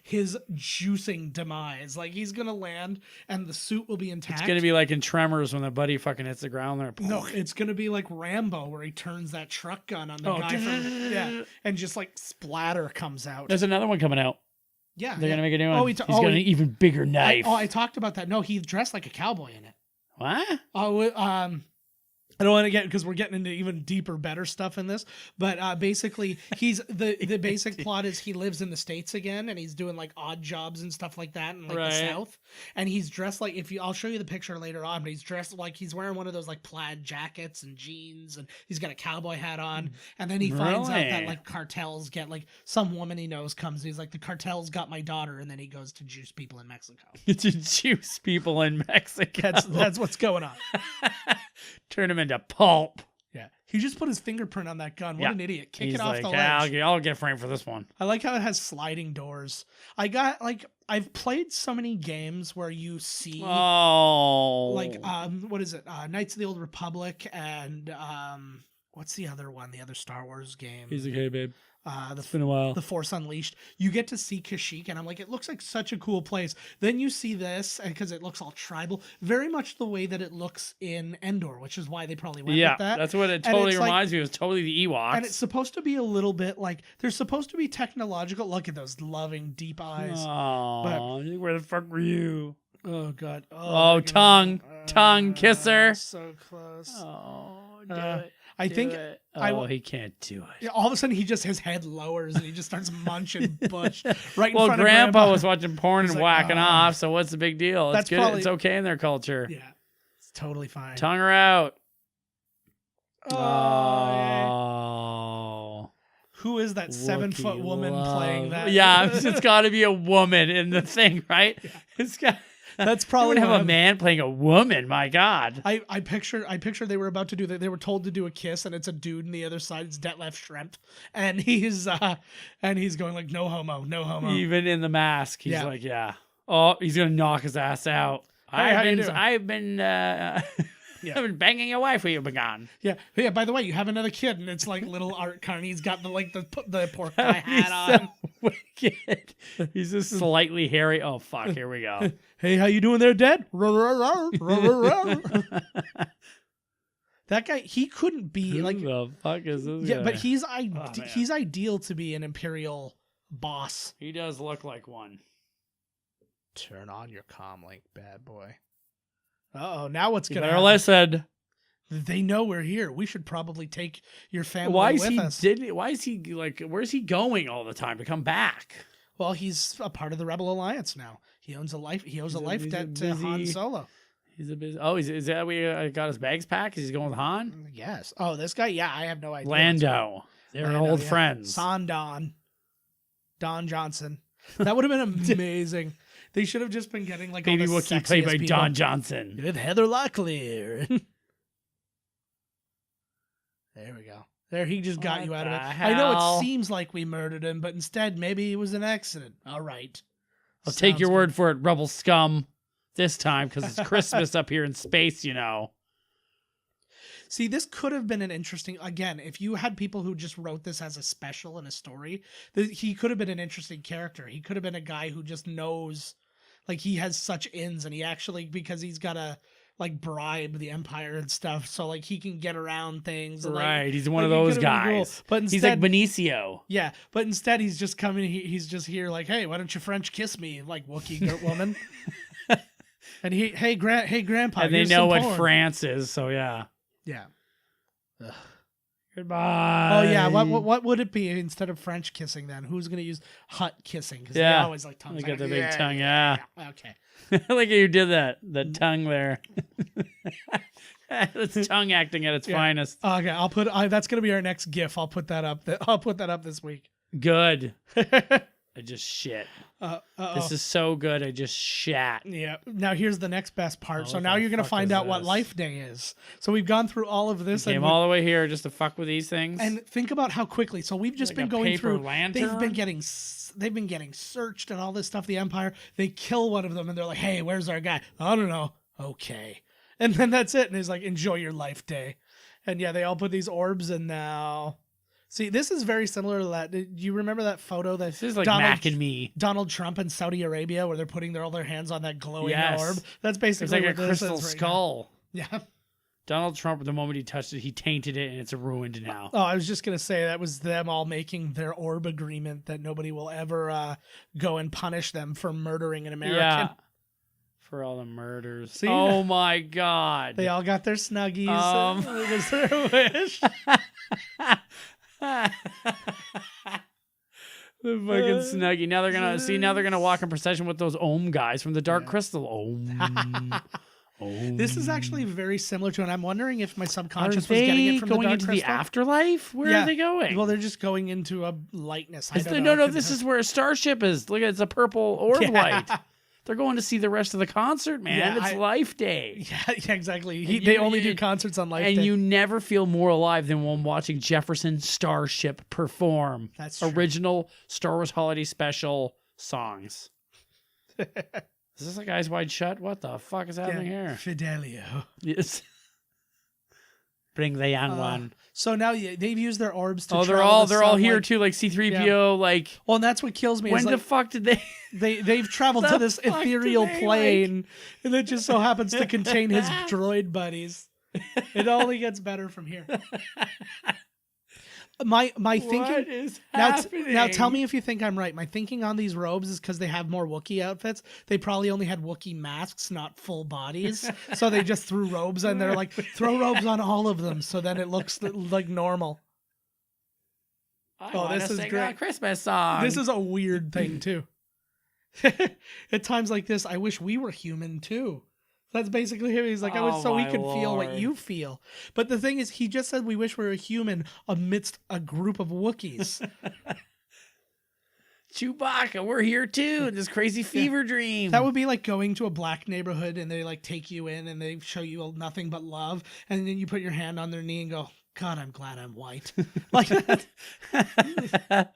his juicing demise. Like he's gonna land, and the suit will be intact. It's gonna be like in Tremors when the buddy fucking hits the ground there. No, it's gonna be like Rambo, where he turns that truck gun on the Oh, guy from and just like splatter comes out. There's another one coming out. Yeah, They're yeah. gonna make a new one. Oh, He's got an even bigger knife. I talked about that. No, he dressed like a cowboy in it. What? Oh, I don't want to get because we're getting into even deeper, better stuff in this. But basically, he's the basic plot is he lives in the States again, and he's doing like odd jobs and stuff like that in like Right. the South. And he's dressed like I'll show you the picture later on. But he's dressed like he's wearing one of those like plaid jackets and jeans, and he's got a cowboy hat on. And then he finds out that Really? like cartels get like some woman he knows comes. And he's like the cartels got my daughter, and then he goes to juice people in Mexico. To juice people in Mexico. That's what's going on. Turn them into pulp. Yeah, he just put his fingerprint on that gun. What Yeah. an idiot! Kick He's it off like, the "Yeah, ledge. I'll get framed for this one. I like how it has sliding doors. I've played so many games where you see Oh. what is it? Knights of the Old Republic and what's the other one? The other Star Wars game. He's okay, babe. The It's been a while. The Force Unleashed. You get to see Kashyyyk, and I'm like, it looks like such a cool place. Then you see this, and because it looks all tribal, very much the way that it looks in Endor, which is why they probably went Yeah, with that. that's what it And totally it's like- reminds me of. It's totally the Ewoks. And it's supposed to be a little bit like there's supposed to be technological. Look at those loving deep eyes. Oh, where the fuck were you? Oh god. Oh, tongue kisser. So close. Oh, do it. I think it. I Oh, w- he can't do it. Yeah, all of a sudden his head lowers and he just starts munching bush right in Well, front Grandpa of Grandpa. was watching porn He's and like, whacking "Oh." off, so what's the big deal? It's That's good. probably- It's okay in their culture. Yeah, it's totally fine. Tongue her out. Oh, Oh. who is that 7-foot Wookiee woman love. playing that? Yeah, it's got to be a woman in the thing, right? It's got. That's Probably probably have why a man playing a woman. My God. I picture they were about to do that. They were told to do a kiss, and it's a dude, and the other side is Detlef Schrempf, and he's going like no homo, no homo. Even in the mask, he's Yeah. like, yeah. Oh, he's gonna knock his ass out. Hey, how you doing? I've been I've been banging your wife while you've been gone. Yeah. By the way, you have another kid, and it's like little Art Carney's got the pork pie He's hat on. so wicked. He's just slightly hairy. Oh fuck! Here we go. Hey, how you doing there, Dad? That guy, he couldn't be Who like. the fuck is this Yeah, guy? but he's man. he's ideal to be an Imperial boss. He does look like one. Turn on your comm link, bad boy. Uh oh, now what's You gonna better happen? listen. They know we're here. We should probably take your family Why is with he? us. Why is he like? Where's he going all the time to come back? Well, he's a part of the Rebel Alliance now. He owes a life He's a debt to Han busy- Solo. He's a busy. Oh, is that we got his bags packed? Is he going with Han? Yes. Oh, this guy. Yeah, I have no idea. Lando. They're Lando, old yeah. friends. Don Johnson. That would have been amazing. They should have just been getting like Baby all the Wookiee played by sexiest people. Don Johnson. With Heather Locklear. There we go. There, he just got What you out of it. the I know hell? it seems like we murdered him, but instead maybe it was an accident. All right. I'll take your Sounds word for it, rebel scum. This time, because it's Christmas up here in space, you know. See, this could have been an interesting. Again, if you had people who just wrote this as a special in a story, he could have been an interesting character. He could have been a guy who just knows, like he has such ins, and he actually because he's got to like bribe the Empire and stuff, so like he can get around things. And, Right, like, he's one of it those could have been cool. guys. But He's like instead, Benicio. yeah. But instead, he's just coming. He's just here, like, hey, why don't you French kiss me, like Wookiee woman? And hey grandpa, and they here's know some what porn. France is. So yeah. Yeah. Goodbye. Oh yeah. What would it be instead of French kissing then? Who's gonna use hut kissing? Because they Yeah. always like tongues. Look at like, the big yeah, tongue. yeah, Yeah. yeah. Okay. Look at you did that. The tongue there. It's tongue acting at its Yeah. finest. Okay. I'll put. That's gonna be our next GIF. I'll put that up. I'll put that up this week. Good. I just shit. Uh-oh. This is so good. I just shat. Yeah. Now here's the next best part. So what now the you're gonna fuck find is out what this? Life Day is. So we've gone through all of this Came and all the way here just to fuck with these things. and think about how quickly. So we've just Like been a going paper through. lantern? They've been getting searched and all this stuff. The Empire. They kill one of them and they're like, "Hey, where's our guy?" I don't know. Okay. And then that's it. And he's like, "Enjoy your Life Day." And yeah, they all put these orbs in now. See, this is very similar to that. Do you remember that photo that this is like Mac and me. Donald Trump in Saudi Arabia where they're putting all their hands on that glowing Yes. orb? That's It's basically like a what this crystal is right skull. now. Yeah. Donald Trump, the moment he touched it, he tainted it, and it's ruined now. Oh, I was just gonna say that was them all making their orb agreement that nobody will ever go and punish them for murdering an American. Yeah. For all the murders. See? Oh my God. They all got their snuggies. It was their wish. The fucking snuggie. Now they're gonna see. Now they're gonna walk in procession with those Ohm guys from the Dark Crystal. Ohm. Ohm. This is actually very similar to, and I'm wondering if my Are subconscious they was getting it from the going Dark into Crystal. the afterlife? Where Yeah. are they going? Well, they're just going into a lightness. I Is don't the- know. no. This is where a starship is. Look, it's a purple orb Yeah. light. They're going to see the rest of the concert, man. Yeah, It's Life Day. Yeah, exactly. And They you- only you- do concerts on Life And Day. you never feel more alive than when watching Jefferson Starship perform That's true. original Star Wars Holiday Special songs. Is this like Eyes Wide Shut? What the fuck is happening here? Fidelio. Yes. Bring the young one. So now they've used their orbs to. Oh, they're travel all the they're all sun, here like- too, like C-3PO. Like Well, and that's what kills me. when is the like, fuck did they? they've traveled to the this fuck do ethereal they, plane, and it just so happens to contain his droid buddies. It only gets better from here. My What thinking is now, happening? now tell me if you think I'm right. My thinking on these robes is because they have more Wookiee outfits. They probably only had Wookiee masks, not full bodies. So they just threw robes and they're like, throw robes on all of them so then it looks like normal. I Oh, wanna this is sing great. a Christmas song. This is a weird thing too. At times like this, I wish we were human too. That's basically him. He's like, I wish Oh, so we my could feel what Lord. you feel. But the thing is, he just said we wish we were human amidst a group of Wookiees. Chewbacca. We're here too in this crazy fever dream. That would be like going to a black neighborhood and they like take you in and they show you nothing but love, and then you put your hand on their knee and go, God, I'm glad I'm white. Like that.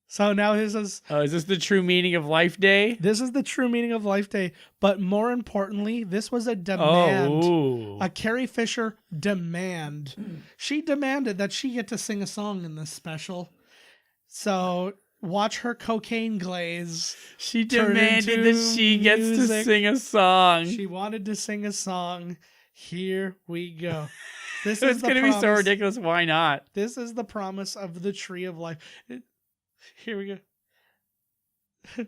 So now this is Oh, is this the true meaning of Life Day? the true meaning of Life Day. But more importantly, this was a demand. Oh, A Carrie Fisher demand. She demanded that she get to sing a song in this special. So watch her cocaine glaze. she turn demanded into that she gets to music. sing a song. She wanted to sing a song. Here we go. This It's is the gonna be so promise. ridiculous. Why not? This is the promise of the Tree of Life. Here we go.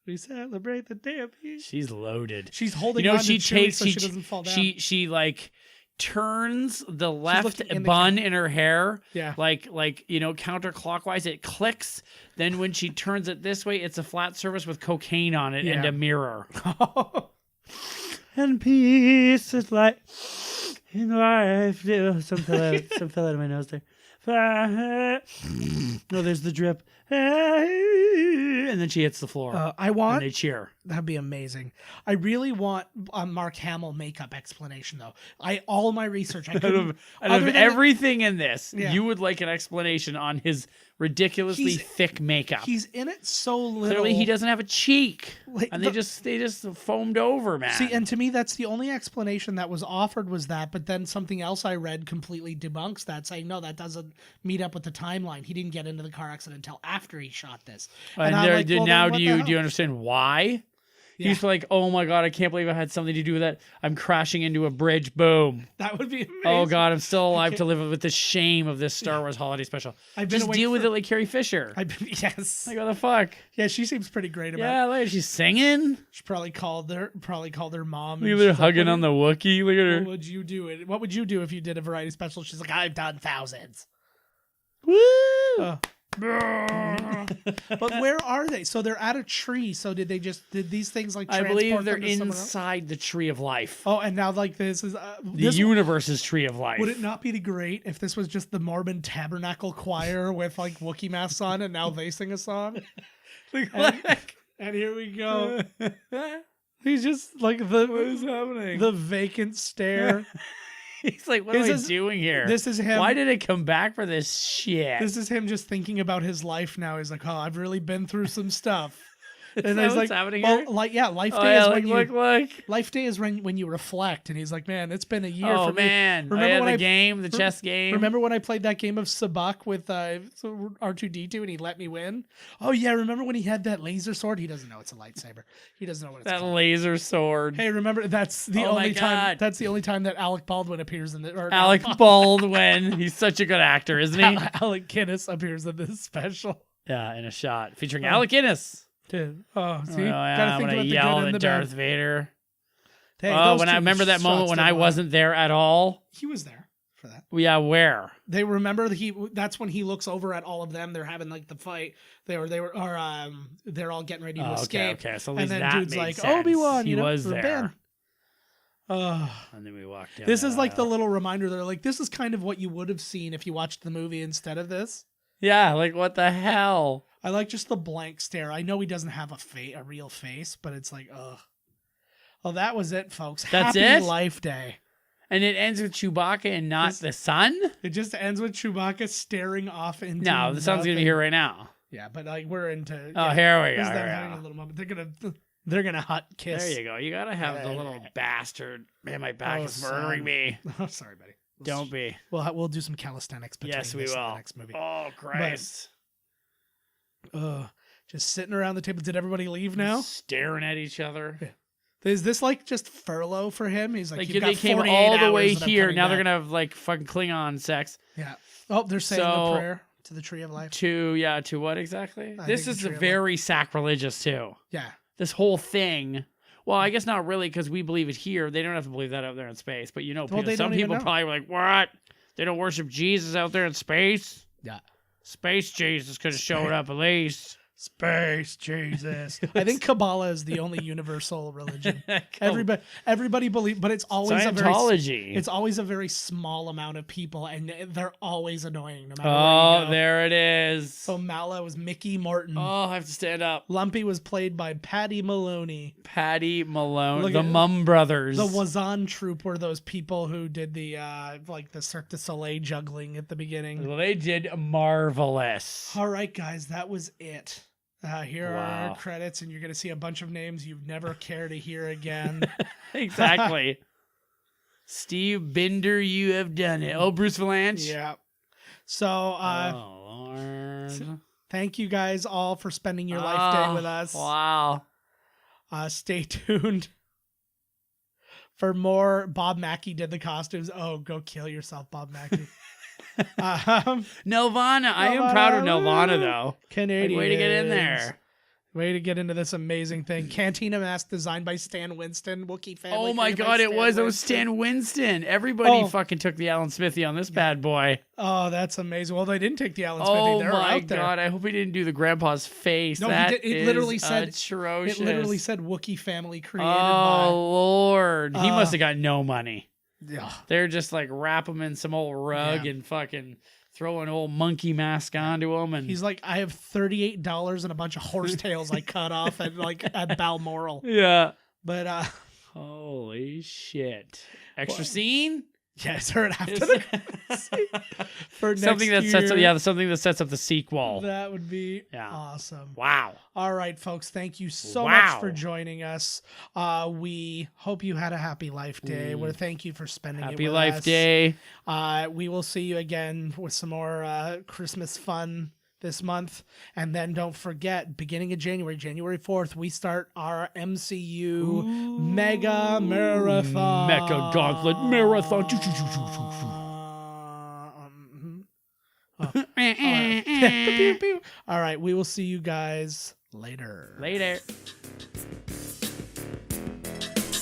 We celebrate the day of peace. She's loaded. She's holding You know, on she to Chewie takes so she doesn't fall down. she like turns the left looking in the bun in her hair. Yeah. Like counterclockwise. It clicks. Then when she turns it this way, it's a flat surface with cocaine on it and Yeah. a mirror. And peace is like in life. Some fell out of my nose there. No, there's the drip. And then she hits the floor. I and want they cheer. that'd be amazing. I really want a Mark Hamill makeup explanation though. All my research I Out couldn't. of other than everything in this, Yeah. you would like an explanation on his ridiculously He's- thick makeup. He's in it so little. Clearly, he doesn't have a cheek, Like, and they just foamed over, man. See, and to me, that's the only explanation that was offered was that. But then something else I read completely debunks that, saying no, that doesn't meet up with the timeline. He didn't get into the car accident until after he shot this. And I'm there, like, well, then now, what do the you hell? understand why Yeah. He's like, oh my God, I can't believe I had something to do with that. I'm crashing into a bridge. Boom. That would be amazing. Oh God, I'm still alive to live with the shame of this Star Wars holiday special. I've been Just awake deal with for- it like Carrie Fisher. Yes. Like, what the fuck? Yeah, she seems pretty great about it. Yeah, look, she's singing. She probably called her mom. Look and at her she's like, hugging on the Wookiee. Look at her. What would you do? What would you do if you did a variety special? She's like, I've done thousands. Woo! But where are they? So they're at a tree. So did these things like I transport believe they're them to somewhere else? inside the Tree of Life. Oh, and now like this is The universe's Tree of Life. would it not be great if this was just the Mormon Tabernacle Choir with like Wookiee masks on, and now they sing a song? And here we go. He's just like What is happening? the vacant stare. He's like, what This am I is- doing here? This is him. Why did it come back for this shit? This is him just thinking about his life now. He's like, oh, I've really been through some stuff. Is that he's what's like, happening well, here? Life Oh, Day yeah, is look, when you look. Life Day is when you reflect, and he's like, man, it's been a year Oh for me. man! Remember yeah, when the I- game, the chess game. Remember when I played that game of Sabak with R2D2 and he let me win? Oh yeah, remember when he had that laser sword? He doesn't know it's a lightsaber. He doesn't know what it's that called. laser sword? Hey, remember that's the Oh my only time. God. That's the only time that Alec Baldwin appears in the. Or Alec Baldwin. He's such a good actor, isn't he? Alec Guinness appears in this special. Yeah, in a shot featuring Alec Guinness. Dude. Oh, see, Oh, yeah, when I yell at Darth Vader. Hey, Oh, those when I two remember that moment shots when didn't I lie. wasn't there at all. He was there for that. Yeah, where? They remember that that's when he looks over at all of them. They're having like the fight. They're all getting ready to Oh, escape. okay. So at And least then that dude's made like, sense. Obi-Wan, He you know, was for there. Ben. And then we walked down. This is like the aisle. little reminder. They're like, this is kind of what you would have seen if you watched the movie instead of this. Yeah, like what the hell? I like just the blank stare. I know he doesn't have a real face, but it's like, ugh. Well, that was it, folks. That's Happy it? Life Day. And it ends with Chewbacca and not the sun? It just ends with Chewbacca staring off into No, the sun's gonna be nothing. here right now. Yeah, but like we're into. Oh, here we go. This is them Here we having go. a little moment. They're gonna hot kiss. There you go. You gotta have the little bastard. Man, my back Oh, is murdering son. me. Oh, sorry, buddy. Don't be. We'll do some calisthenics between Yes, we this and will. the next movie. Oh, Christ. Just sitting around the table. Did everybody leave now? Staring at each other. Is this like just furlough for him? He's like, Like "You've got they came 48 all the way hours and I'm here. coming Now they're back." gonna have like fucking Klingon sex. Yeah. Oh, they're saying So- the prayer to the Tree of Life. To what exactly? I This think is the Tree of very sacrilegious too. Yeah. This whole thing. Well, I guess not really because we believe it here. They don't have to believe that out there in space. But you know, Well, they some don't even people know. probably were like, "What? They don't worship Jesus out there in space? Yeah. Space Jesus could have showed up at least." Space Jesus. I think Kabbalah is the only universal religion. Everybody believes, but it's always Scientology. it's always a very small amount of people, and they're always annoying no matter where Oh, you go. there it is. So Mala was Mickey Morton. Oh, I have to stand up. Lumpy was played by Patty Maloney. Patty Malone, Look the at- Mum Brothers. The Wazan troupe were those people who did the like the Cirque du Soleil juggling at the beginning. Well, they did marvelous. All right, guys, that was it. Here are Wow. our credits, and you're going to see a bunch of names you've never care to hear again. Exactly. Steve Bender, you have done it. Oh, Bruce Valanche. Yeah. So, Oh, Lord. thank you guys all for spending your life day with us. Wow. Stay tuned for more. Bob Mackey did the costumes. Oh, go kill yourself, Bob Mackey. Nelvana. I am proud of Nelvana, Woo! though. Canadian. Like, way to get in there. Way to get into this amazing thing. Cantina mask designed by Stan Winston. Wookiee family. Oh my created by God, it Stan was. It was Winston. Stan Winston. Everybody Oh. fucking took the Alan Smithy on this bad boy. Oh, that's amazing. Well, they didn't take the Alan Smithy. Oh They're my out there. God, I hope he didn't do the grandpa's face. No, he That did- it is literally said- atrocious. It literally said Wookiee family created Oh Lord, he Uh, must have got no money. by. Ugh. They're just like wrap him in some old rug Yeah. and fucking throw an old monkey mask onto him, and He's like, I have $38 and a bunch of horsetails I cut off at Balmoral. yeah. But Holy shit! Extra scene. yes, heard after the for next Something that sets up, year. something that sets up the sequel. That would be Yeah. awesome. Wow. All right, folks. Thank you so Wow. much for joining us. We hope you had a happy Life Day. Well, thank you for spending it Happy with Life us. Day. We will see you again with some more Christmas fun this month. And then don't forget, beginning of January 4th, we start our MCU Mega Marathon. Mecha Gauntlet Marathon. All right, we will see you guys later. Later.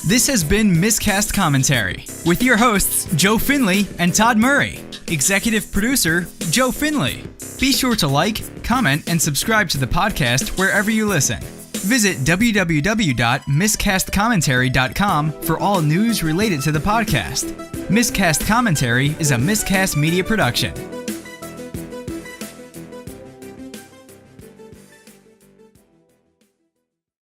This has been Miscast Commentary with your hosts, Joe Finley and Todd Murray. Executive producer, Joe Finley. Be sure to like, comment, and subscribe to the podcast wherever you listen. Visit www.miscastcommentary.com for all news related to the podcast. Miscast Commentary is a Miscast Media production.